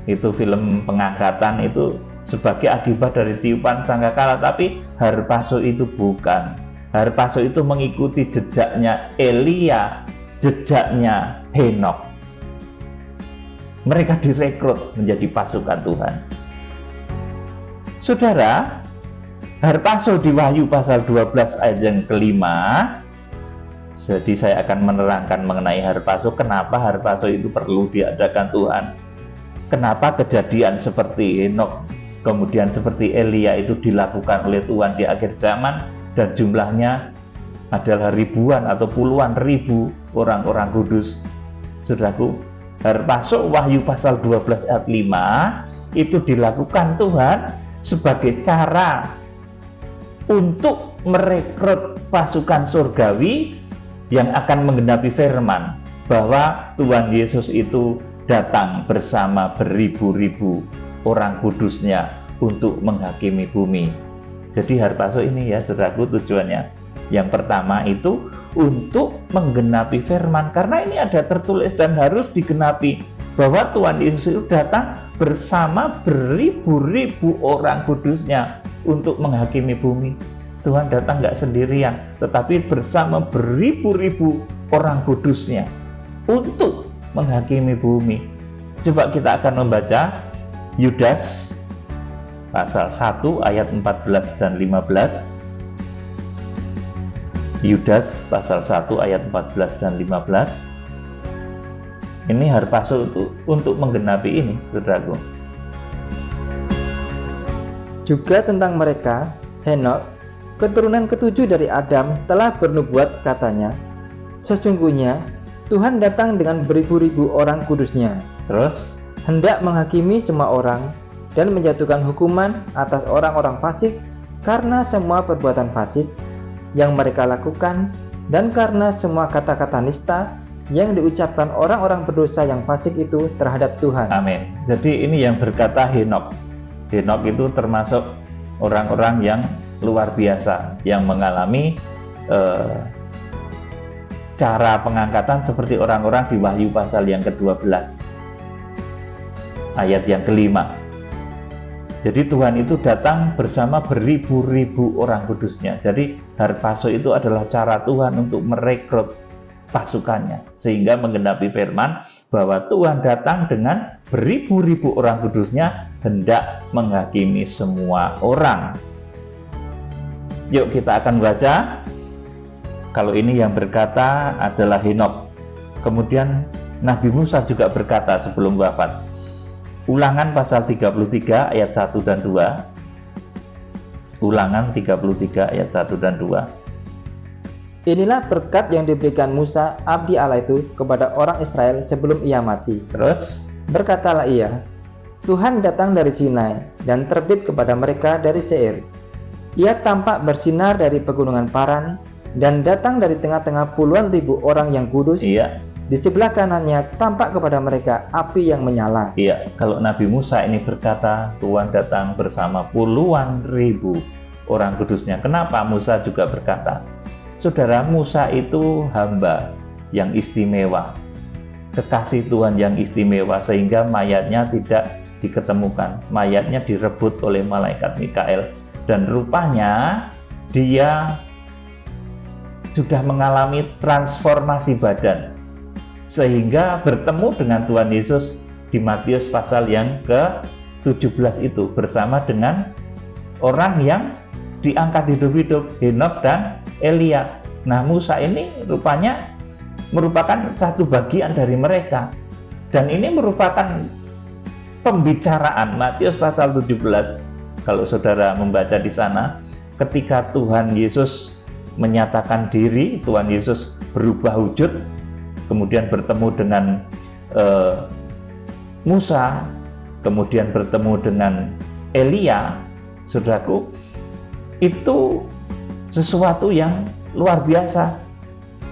itu, film pengangkatan itu sebagai akibat dari tiupan sangkakala, tapi harpazo itu bukan. Harpazo itu mengikuti jejaknya Elia, jejaknya Henokh. Mereka direkrut menjadi pasukan Tuhan. Saudara, harpazo di Wahyu pasal 12 ayat yang kelima. Jadi saya akan menerangkan mengenai harpazo, kenapa harpazo itu perlu diadakan Tuhan. Kenapa kejadian seperti Henokh, kemudian seperti Elia itu dilakukan oleh Tuhan di akhir zaman, dan jumlahnya adalah ribuan atau puluhan ribu orang-orang kudus. Saudaraku, harpazo Wahyu pasal 12 ayat 5 itu dilakukan Tuhan sebagai cara untuk merekrut pasukan surgawi yang akan menggenapi firman bahwa Tuhan Yesus itu datang bersama beribu-ribu orang kudusnya untuk menghakimi bumi. Jadi harpazo ini ya saudaraku tujuannya. Yang pertama itu untuk menggenapi firman, karena ini ada tertulis dan harus digenapi bahwa Tuhan Yesus itu datang bersama beribu-ribu orang kudusnya untuk menghakimi bumi. Tuhan datang nggak sendirian, tetapi bersama beribu-ribu orang kudusnya untuk menghakimi bumi. Coba kita akan membaca Yudas pasal 1 ayat 14 dan 15. Yudas pasal 1 ayat 14 dan 15. Ini harpazo untuk menggenapi ini, saudaraku. Juga tentang mereka, Henokh, keturunan ketujuh dari Adam, telah bernubuat katanya, sesungguhnya Tuhan datang dengan beribu-ribu orang kudusnya, Terus, hendak menghakimi semua orang dan menjatuhkan hukuman atas orang-orang fasik karena semua perbuatan fasik yang mereka lakukan dan karena semua kata-kata nista yang diucapkan orang-orang berdosa yang fasik itu terhadap Tuhan. amin. Jadi ini yang berkata Henokh. Henokh itu termasuk orang-orang yang luar biasa, yang mengalami cara pengangkatan seperti orang-orang di Wahyu pasal yang ke-12 ayat yang kelima. Jadi Tuhan itu datang bersama beribu-ribu orang kudusnya. Jadi harpazo itu adalah cara Tuhan untuk merekrut pasukannya, sehingga menggenapi firman bahwa Tuhan datang dengan beribu-ribu orang kudusnya hendak menghakimi semua orang. Yuk kita akan baca. Kalau ini yang berkata adalah Henokh. Kemudian Nabi Musa juga berkata sebelum wafat. Ulangan pasal 33 ayat 1 dan 2. Ulangan 33 ayat 1 dan 2. Inilah berkat yang diberikan Musa, abdi Allah itu, kepada orang Israel sebelum ia mati. Terus, Berkatalah ia, Tuhan datang dari Sinai dan terbit kepada mereka dari Seir. Ia tampak bersinar dari pegunungan Paran dan datang dari tengah-tengah puluhan ribu orang yang kudus. iya, Di sebelah kanannya tampak kepada mereka api yang menyala. iya. Kalau Nabi Musa ini berkata Tuhan datang bersama puluhan ribu orang kudusnya. Kenapa Musa juga berkata? Saudara, Musa itu hamba yang istimewa, kekasih Tuhan yang istimewa, sehingga mayatnya tidak diketemukan. Mayatnya direbut oleh malaikat Mikael, dan rupanya dia sudah mengalami transformasi badan, sehingga bertemu dengan Tuhan Yesus di Matius pasal yang ke-17 itu bersama dengan orang yang diangkat hidup-hidup, Henokh dan Elia. Nah, Musa ini rupanya merupakan satu bagian dari mereka, dan ini merupakan pembicaraan Matius pasal 17. Kalau saudara membaca di sana, ketika Tuhan Yesus menyatakan diri, Tuhan Yesus berubah wujud, kemudian bertemu dengan Musa, kemudian bertemu dengan Elia. Saudaraku, itu sesuatu yang luar biasa.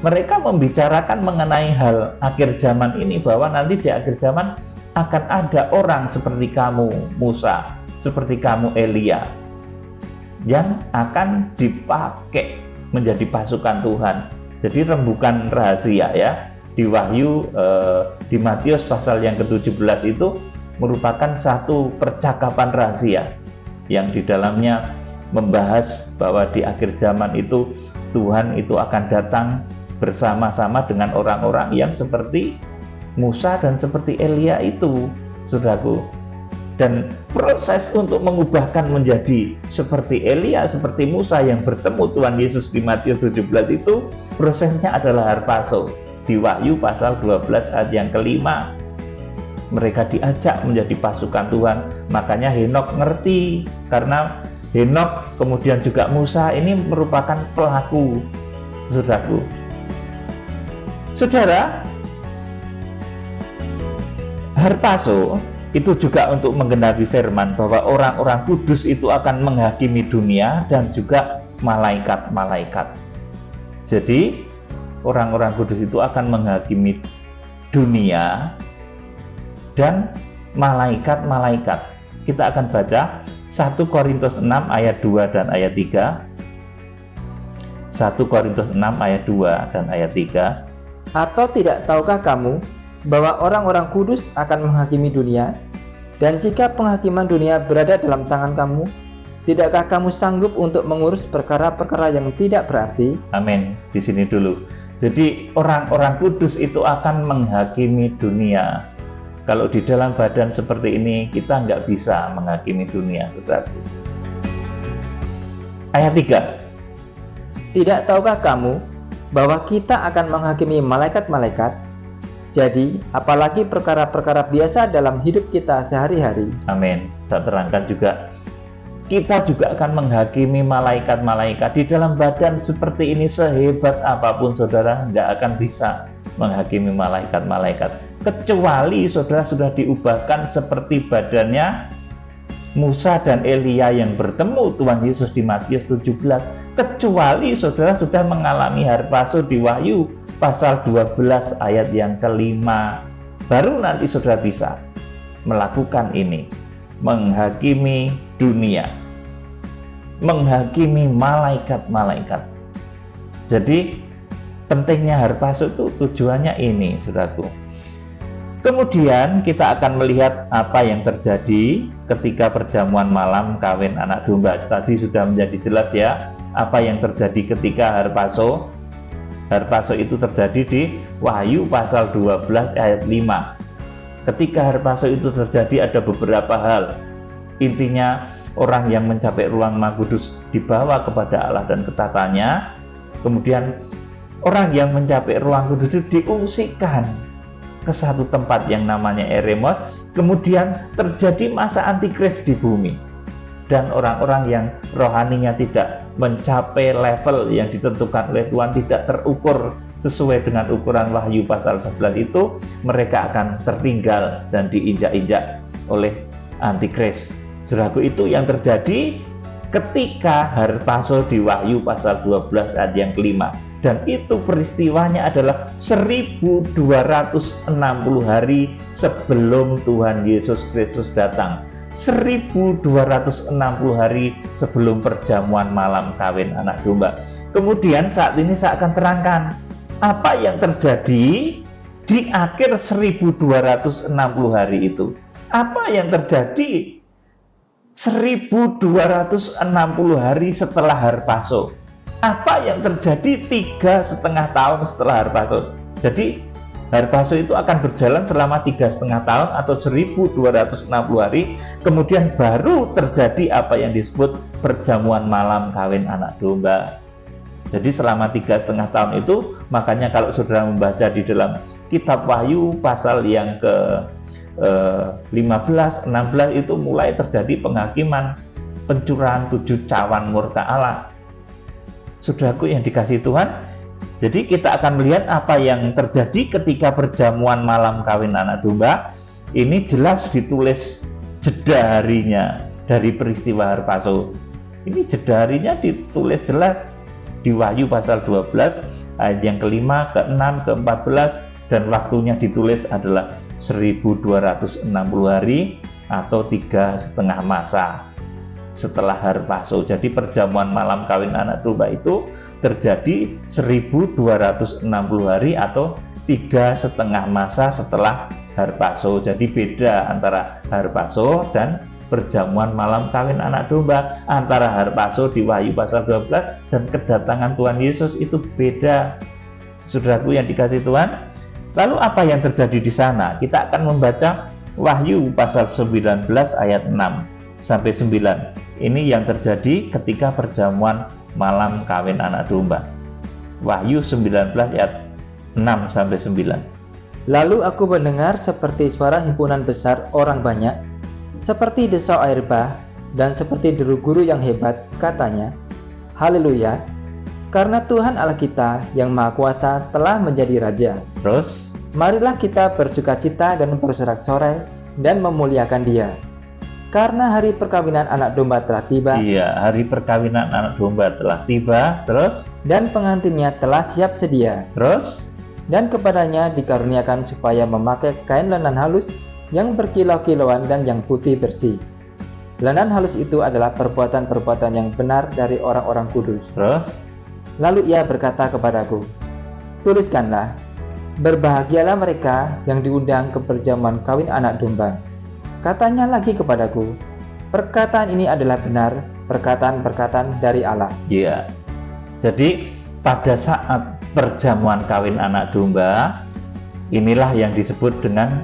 Mereka membicarakan mengenai hal akhir zaman ini, bahwa nanti di akhir zaman akan ada orang seperti kamu Musa, seperti kamu Elia, yang akan dipakai menjadi pasukan Tuhan. Jadi rembukan rahasia ya, di Wahyu, di Matius pasal yang ke-17 itu merupakan satu percakapan rahasia yang di dalamnya membahas bahwa di akhir zaman itu Tuhan itu akan datang bersama-sama dengan orang-orang yang seperti Musa dan seperti Elia itu, saudaraku. Dan proses untuk mengubahkan menjadi seperti Elia, seperti Musa yang bertemu Tuhan Yesus di Matius 17 itu, prosesnya adalah harpazo. Di Wahyu pasal 12 ayat yang kelima, mereka diajak menjadi pasukan Tuhan. Makanya Henokh ngerti, karena Henokh kemudian juga Musa ini merupakan pelaku, saudaraku. Saudara, harpazo itu juga untuk menggenapi firman bahwa orang-orang kudus itu akan menghakimi dunia dan juga malaikat-malaikat. Jadi orang-orang kudus itu akan menghakimi dunia dan malaikat-malaikat. Kita akan baca 1 Korintus 6 ayat 2 dan ayat 3. 1 Korintus 6 ayat 2 dan ayat 3. Atau tidak tahukah kamu bahwa orang-orang kudus akan menghakimi dunia? Dan jika penghakiman dunia berada dalam tangan kamu, tidakkah kamu sanggup untuk mengurus perkara-perkara yang tidak berarti? Amin. Di sini dulu. Jadi orang-orang kudus itu akan menghakimi dunia. Kalau di dalam badan seperti ini, kita nggak bisa menghakimi dunia, saudaraku. Ayat 3. Tidak tahukah kamu bahwa kita akan menghakimi malaikat-malaikat? Jadi, apalagi perkara-perkara biasa dalam hidup kita sehari-hari. Amin. Saya terangkan juga, kita juga akan menghakimi malaikat-malaikat. Di dalam badan seperti ini, sehebat apapun saudara, nggak akan bisa menghakimi malaikat-malaikat. Kecuali saudara sudah diubahkan seperti badannya Musa dan Elia yang bertemu Tuhan Yesus di Matius 17. Kecuali saudara sudah mengalami harpazo di Wahyu pasal 12 ayat yang kelima. Baru nanti saudara bisa melakukan ini. Menghakimi dunia. Menghakimi malaikat-malaikat. Jadi pentingnya harpazo itu tujuannya ini, saudaraku. Kemudian kita akan melihat apa yang terjadi ketika perjamuan malam kawin anak domba. Tadi sudah menjadi jelas ya, apa yang terjadi ketika harpazo. Harpazo itu terjadi di Wahyu pasal 12 ayat 5. Ketika harpazo itu terjadi ada beberapa hal. Intinya orang yang mencapai ruang Maha Kudus dibawa kepada Allah dan ketatannya. Kemudian orang yang mencapai ruang kudus itu diungsikan ke satu tempat yang namanya Eremos. Kemudian terjadi masa antikris di bumi, dan orang-orang yang rohaninya tidak mencapai level yang ditentukan oleh Tuhan, tidak terukur sesuai dengan ukuran Wahyu pasal 11 itu, mereka akan tertinggal dan diinjak-injak oleh antikris. Saudaraku, itu yang terjadi ketika harpazo di Wahyu pasal 12 ayat yang kelima. Dan itu peristiwanya adalah 1260 hari sebelum Tuhan Yesus Kristus datang. 1260 hari sebelum perjamuan malam kawin anak domba. Kemudian saat ini saya akan terangkan apa yang terjadi di akhir 1260 hari itu. Apa yang terjadi 1260 hari setelah harpazo? Apa yang terjadi 3,5 tahun setelah harpazo? Jadi harpazo itu akan berjalan selama 3,5 tahun atau 1260 hari. Kemudian baru terjadi apa yang disebut perjamuan malam kawin anak domba. Jadi selama 3,5 tahun itu, makanya kalau saudara membaca di dalam kitab Wahyu pasal yang ke 15, 16 itu mulai terjadi penghakiman, pencurahan 7 cawan murka Allah. Saudaraku yang dikasihi Tuhan, jadi kita akan melihat apa yang terjadi ketika perjamuan malam kawin anak domba. Ini jelas ditulis jeda harinya dari peristiwa harpazo. Ini jeda harinya ditulis jelas di Wahyu pasal 12 ayat yang kelima, ke-6, ke-14, dan waktunya ditulis adalah 1260 hari atau 3,5 masa setelah harpazo. Jadi perjamuan malam kawin anak domba itu terjadi 1260 hari atau 3,5 masa setelah harpazo. Jadi beda antara harpazo dan perjamuan malam kawin anak domba. Antara hari Paso di Wahyu pasal 12 dan kedatangan Tuhan Yesus itu beda, saudaraku yang dikasihi Tuhan. Lalu apa yang terjadi di sana? Kita akan membaca Wahyu pasal 19 ayat 6 sampai 9. Ini yang terjadi ketika perjamuan malam kawin anak domba. Wahyu 19 ayat 6 sampai 9. Lalu aku mendengar seperti suara himpunan besar orang banyak, seperti desau air bah, dan seperti deru guru yang hebat, katanya, Haleluya, karena Tuhan Allah kita yang Maha Kuasa telah menjadi Raja. Terus, marilah kita bersukacita dan bersorak-sorai dan memuliakan Dia. Karena hari perkawinan anak domba telah tiba. Iya, hari perkawinan anak domba telah tiba. Terus, dan pengantinnya telah siap sedia. Terus, dan kepadanya dikaruniakan supaya memakai kain lenan halus yang berkilau-kilauan dan yang putih bersih. Lenan halus itu adalah perbuatan-perbuatan yang benar dari orang-orang kudus. Terus, lalu ia berkata kepadaku, tuliskanlah, berbahagialah mereka yang diundang ke perjamuan kawin anak domba. Katanya lagi kepadaku, perkataan ini adalah benar, perkataan-perkataan dari Allah. Iya. Jadi pada saat perjamuan kawin anak domba, inilah yang disebut dengan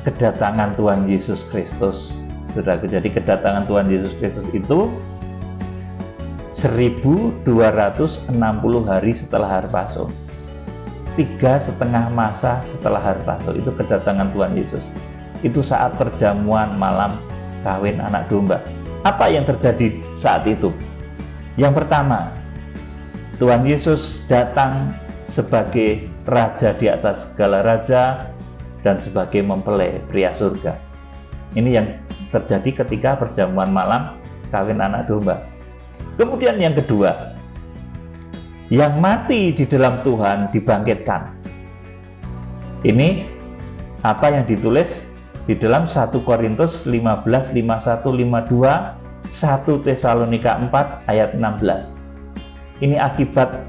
kedatangan Tuhan Yesus Kristus. Saudara, jadi kedatangan Tuhan Yesus Kristus itu 1260 hari setelah hari Paso. 3,5 masa setelah hari Paso itu kedatangan Tuhan Yesus. Itu saat perjamuan malam kawin anak domba. Apa yang terjadi saat itu? Yang pertama, Tuhan Yesus datang sebagai raja di atas segala raja dan sebagai mempelai pria surga. Ini yang terjadi ketika perjamuan malam kawin anak domba. Kemudian yang kedua, yang mati di dalam Tuhan dibangkitkan. Ini apa yang ditulis di dalam 1 Korintus 15, 51, 52, 1 Tesalonika 4 ayat 16. Ini akibat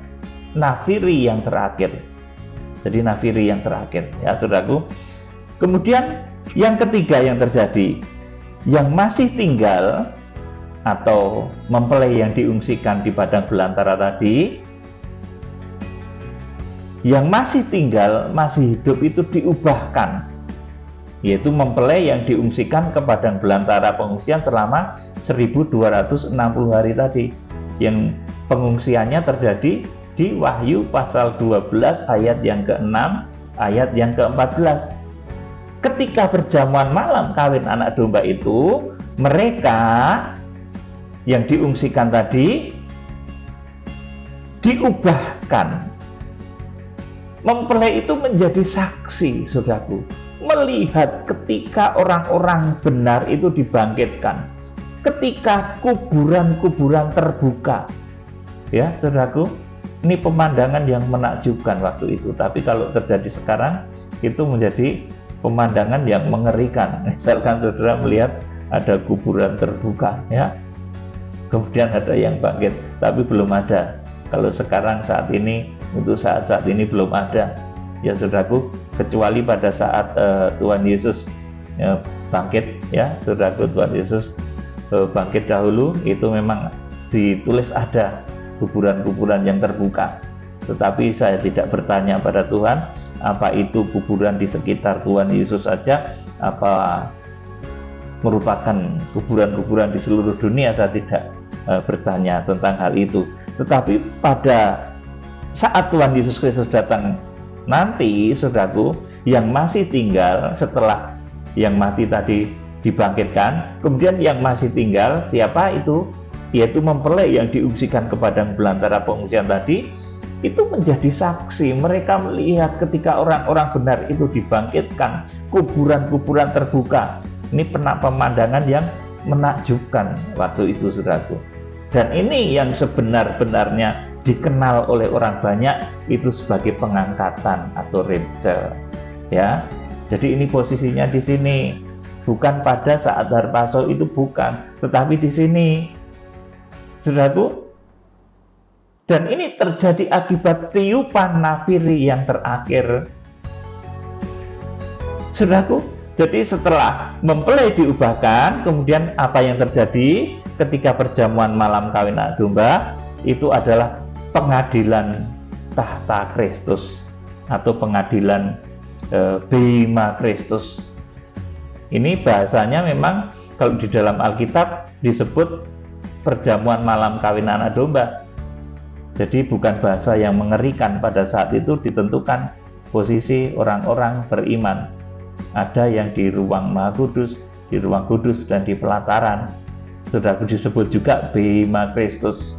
nafiri yang terakhir. Jadi nafiri yang terakhir, ya saudaraku. Kemudian yang ketiga yang terjadi, yang masih tinggal atau mempelai yang diungsikan di padang belantara tadi, yang masih tinggal, masih hidup itu diubahkan, yaitu mempelai yang diungsikan ke padang belantara pengungsian selama 1260 hari tadi, yang pengungsiannya terjadi di Wahyu pasal 12 ayat yang ke-6, ayat yang ke-14. Ketika perjamuan malam kawin anak domba itu, mereka yang diungsikan tadi diubahkan. Mempelai itu menjadi saksi, saudaraku, melihat ketika orang-orang benar itu dibangkitkan, ketika kuburan-kuburan terbuka. Ya, saudaraku, ini pemandangan yang menakjubkan waktu itu. Tapi kalau terjadi sekarang, itu menjadi pemandangan yang mengerikan. Misalkan saudara melihat ada kuburan terbuka, ya, kemudian ada yang bangkit, tapi belum ada. Kalau sekarang saat ini, untuk saat-saat ini belum ada, ya saudaraku, kecuali pada saat Tuhan Yesus bangkit, ya saudaraku, Tuhan Yesus bangkit dahulu, itu memang ditulis ada kuburan-kuburan yang terbuka. Tetapi saya tidak bertanya pada Tuhan, apa itu kuburan di sekitar Tuhan Yesus saja, apa merupakan kuburan-kuburan di seluruh dunia, saya tidak bertanya tentang hal itu. Tetapi pada saat Tuhan Yesus Kristus datang nanti, saudaraku, yang masih tinggal setelah yang mati tadi dibangkitkan, kemudian yang masih tinggal siapa itu? Yaitu mempelai yang diungsikan ke padang belantara pengungsian tadi, itu menjadi saksi. Mereka melihat ketika orang-orang benar itu dibangkitkan, kuburan-kuburan terbuka. Ini pemandangan yang menakjubkan waktu itu, saudaraku. Dan ini yang sebenar-benarnya dikenal oleh orang banyak itu sebagai pengangkatan atau rapture, ya. Jadi ini posisinya di sini, bukan pada saat hari Paso itu, bukan, tetapi di sini, saudaraku. Dan ini terjadi akibat tiupan nafiri yang terakhir, saudaraku. Jadi setelah mempelai diubahkan, kemudian apa yang terjadi ketika perjamuan malam kawin anak domba? Itu adalah pengadilan tahta Kristus atau pengadilan bema Kristus. Ini bahasanya memang kalau di dalam Alkitab disebut perjamuan malam kawin anak domba. Jadi bukan bahasa yang mengerikan. Pada saat itu ditentukan posisi orang-orang beriman. Ada yang di ruang Maha Kudus, di ruang kudus, dan di pelataran. Sudah disebut juga bema Kristus,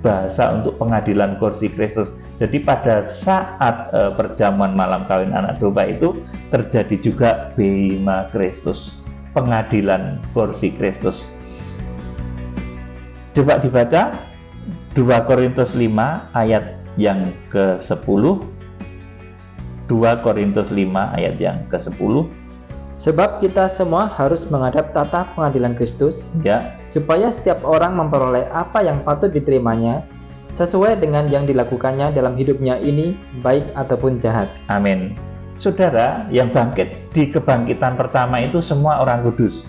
bahasa untuk pengadilan kursi Kristus. Jadi pada saat perjamuan malam kawin anak domba itu terjadi juga bema Kristus, pengadilan kursi Kristus. Coba dibaca 2 Korintus 5 ayat yang ke-10. 2 Korintus 5 ayat yang ke-10. Sebab kita semua harus menghadap tata pengadilan Kristus, Ya, supaya setiap orang memperoleh apa yang patut diterimanya, sesuai dengan yang dilakukannya dalam hidupnya ini, baik ataupun jahat. amin. Saudara, yang bangkit di kebangkitan pertama itu semua orang kudus.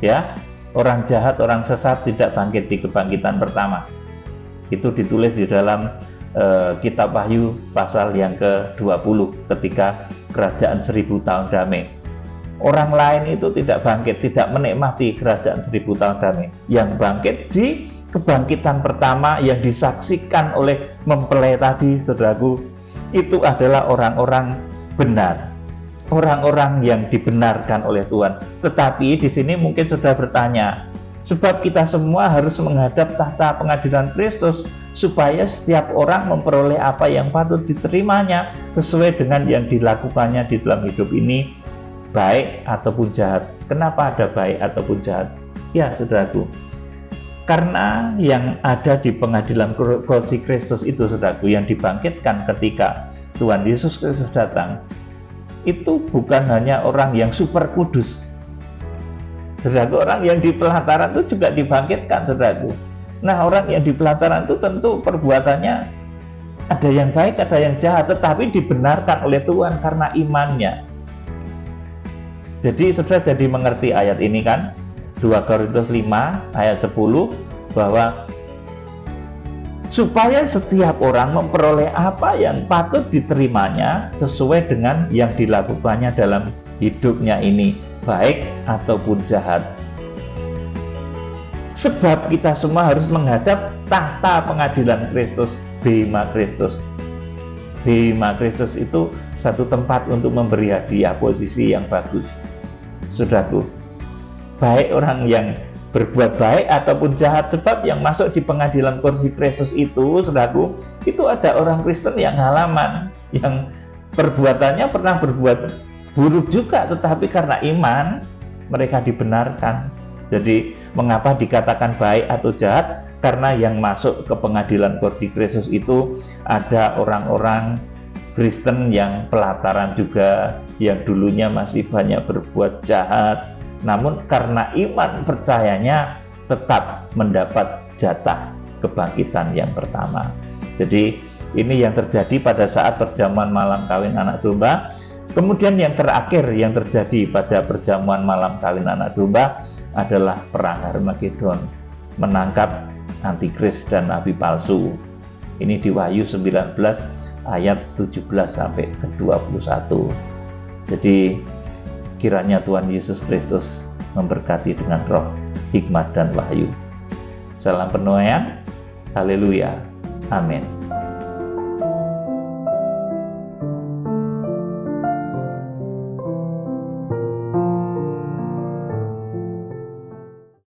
Ya, orang jahat, orang sesat tidak bangkit di kebangkitan pertama. Itu ditulis di dalam kitab Wahyu pasal yang ke-20 ketika kerajaan 1000 tahun damai. Orang lain itu tidak bangkit, tidak menikmati kerajaan 1000 tahun damai. Yang bangkit di kebangkitan pertama yang disaksikan oleh mempelai tadi, saudaraku, itu adalah orang-orang benar, orang-orang yang dibenarkan oleh Tuhan. Tetapi di sini mungkin sudah bertanya, sebab kita semua harus menghadap tahta pengadilan Kristus, supaya setiap orang memperoleh apa yang patut diterimanya sesuai dengan yang dilakukannya di dalam hidup ini, baik ataupun jahat. Kenapa ada baik ataupun jahat? Ya, saudaraku, karena yang ada di pengadilan kursi Kristus itu, saudaraku, yang dibangkitkan ketika Tuhan Yesus Kristus datang, itu bukan hanya orang yang super kudus. Saudaraku, orang yang di pelataran itu juga dibangkitkan, saudaraku. Nah, orang yang di pelataran itu tentu perbuatannya ada yang baik, ada yang jahat, tetapi dibenarkan oleh Tuhan karena imannya. Jadi saudara jadi mengerti ayat ini kan, 2 Korintus 5 ayat 10, bahwa supaya setiap orang memperoleh apa yang patut diterimanya sesuai dengan yang dilakukannya dalam hidupnya ini, baik ataupun jahat. Sebab kita semua harus menghadap tahta pengadilan Kristus, bema Kristus. Bema Kristus itu satu tempat untuk memberi hadiah, posisi yang bagus. Saudaraku, baik orang yang berbuat baik ataupun jahat, sebab yang masuk di pengadilan kursi Kristus itu, saudaraku, itu ada orang Kristen yang halaman, yang perbuatannya pernah berbuat buruk juga, tetapi karena iman mereka dibenarkan. Jadi mengapa dikatakan baik atau jahat? Karena yang masuk ke pengadilan kursi Kristus itu ada orang-orang Kristen yang pelataran juga, yang dulunya masih banyak berbuat jahat, namun karena iman percayanya tetap mendapat jatah kebangkitan yang pertama. Jadi ini yang terjadi pada saat perjamuan malam kawin anak domba. Kemudian yang terakhir yang terjadi pada perjamuan malam kawin anak domba adalah perang Harmagedon, menangkap antikris dan nabi palsu. Ini di Wahyu 19 ayat 17 sampai ke 21. Jadi kiranya Tuhan Yesus Kristus memberkati dengan roh, hikmat dan wahyu. Salam penuaian. Haleluya. Amin.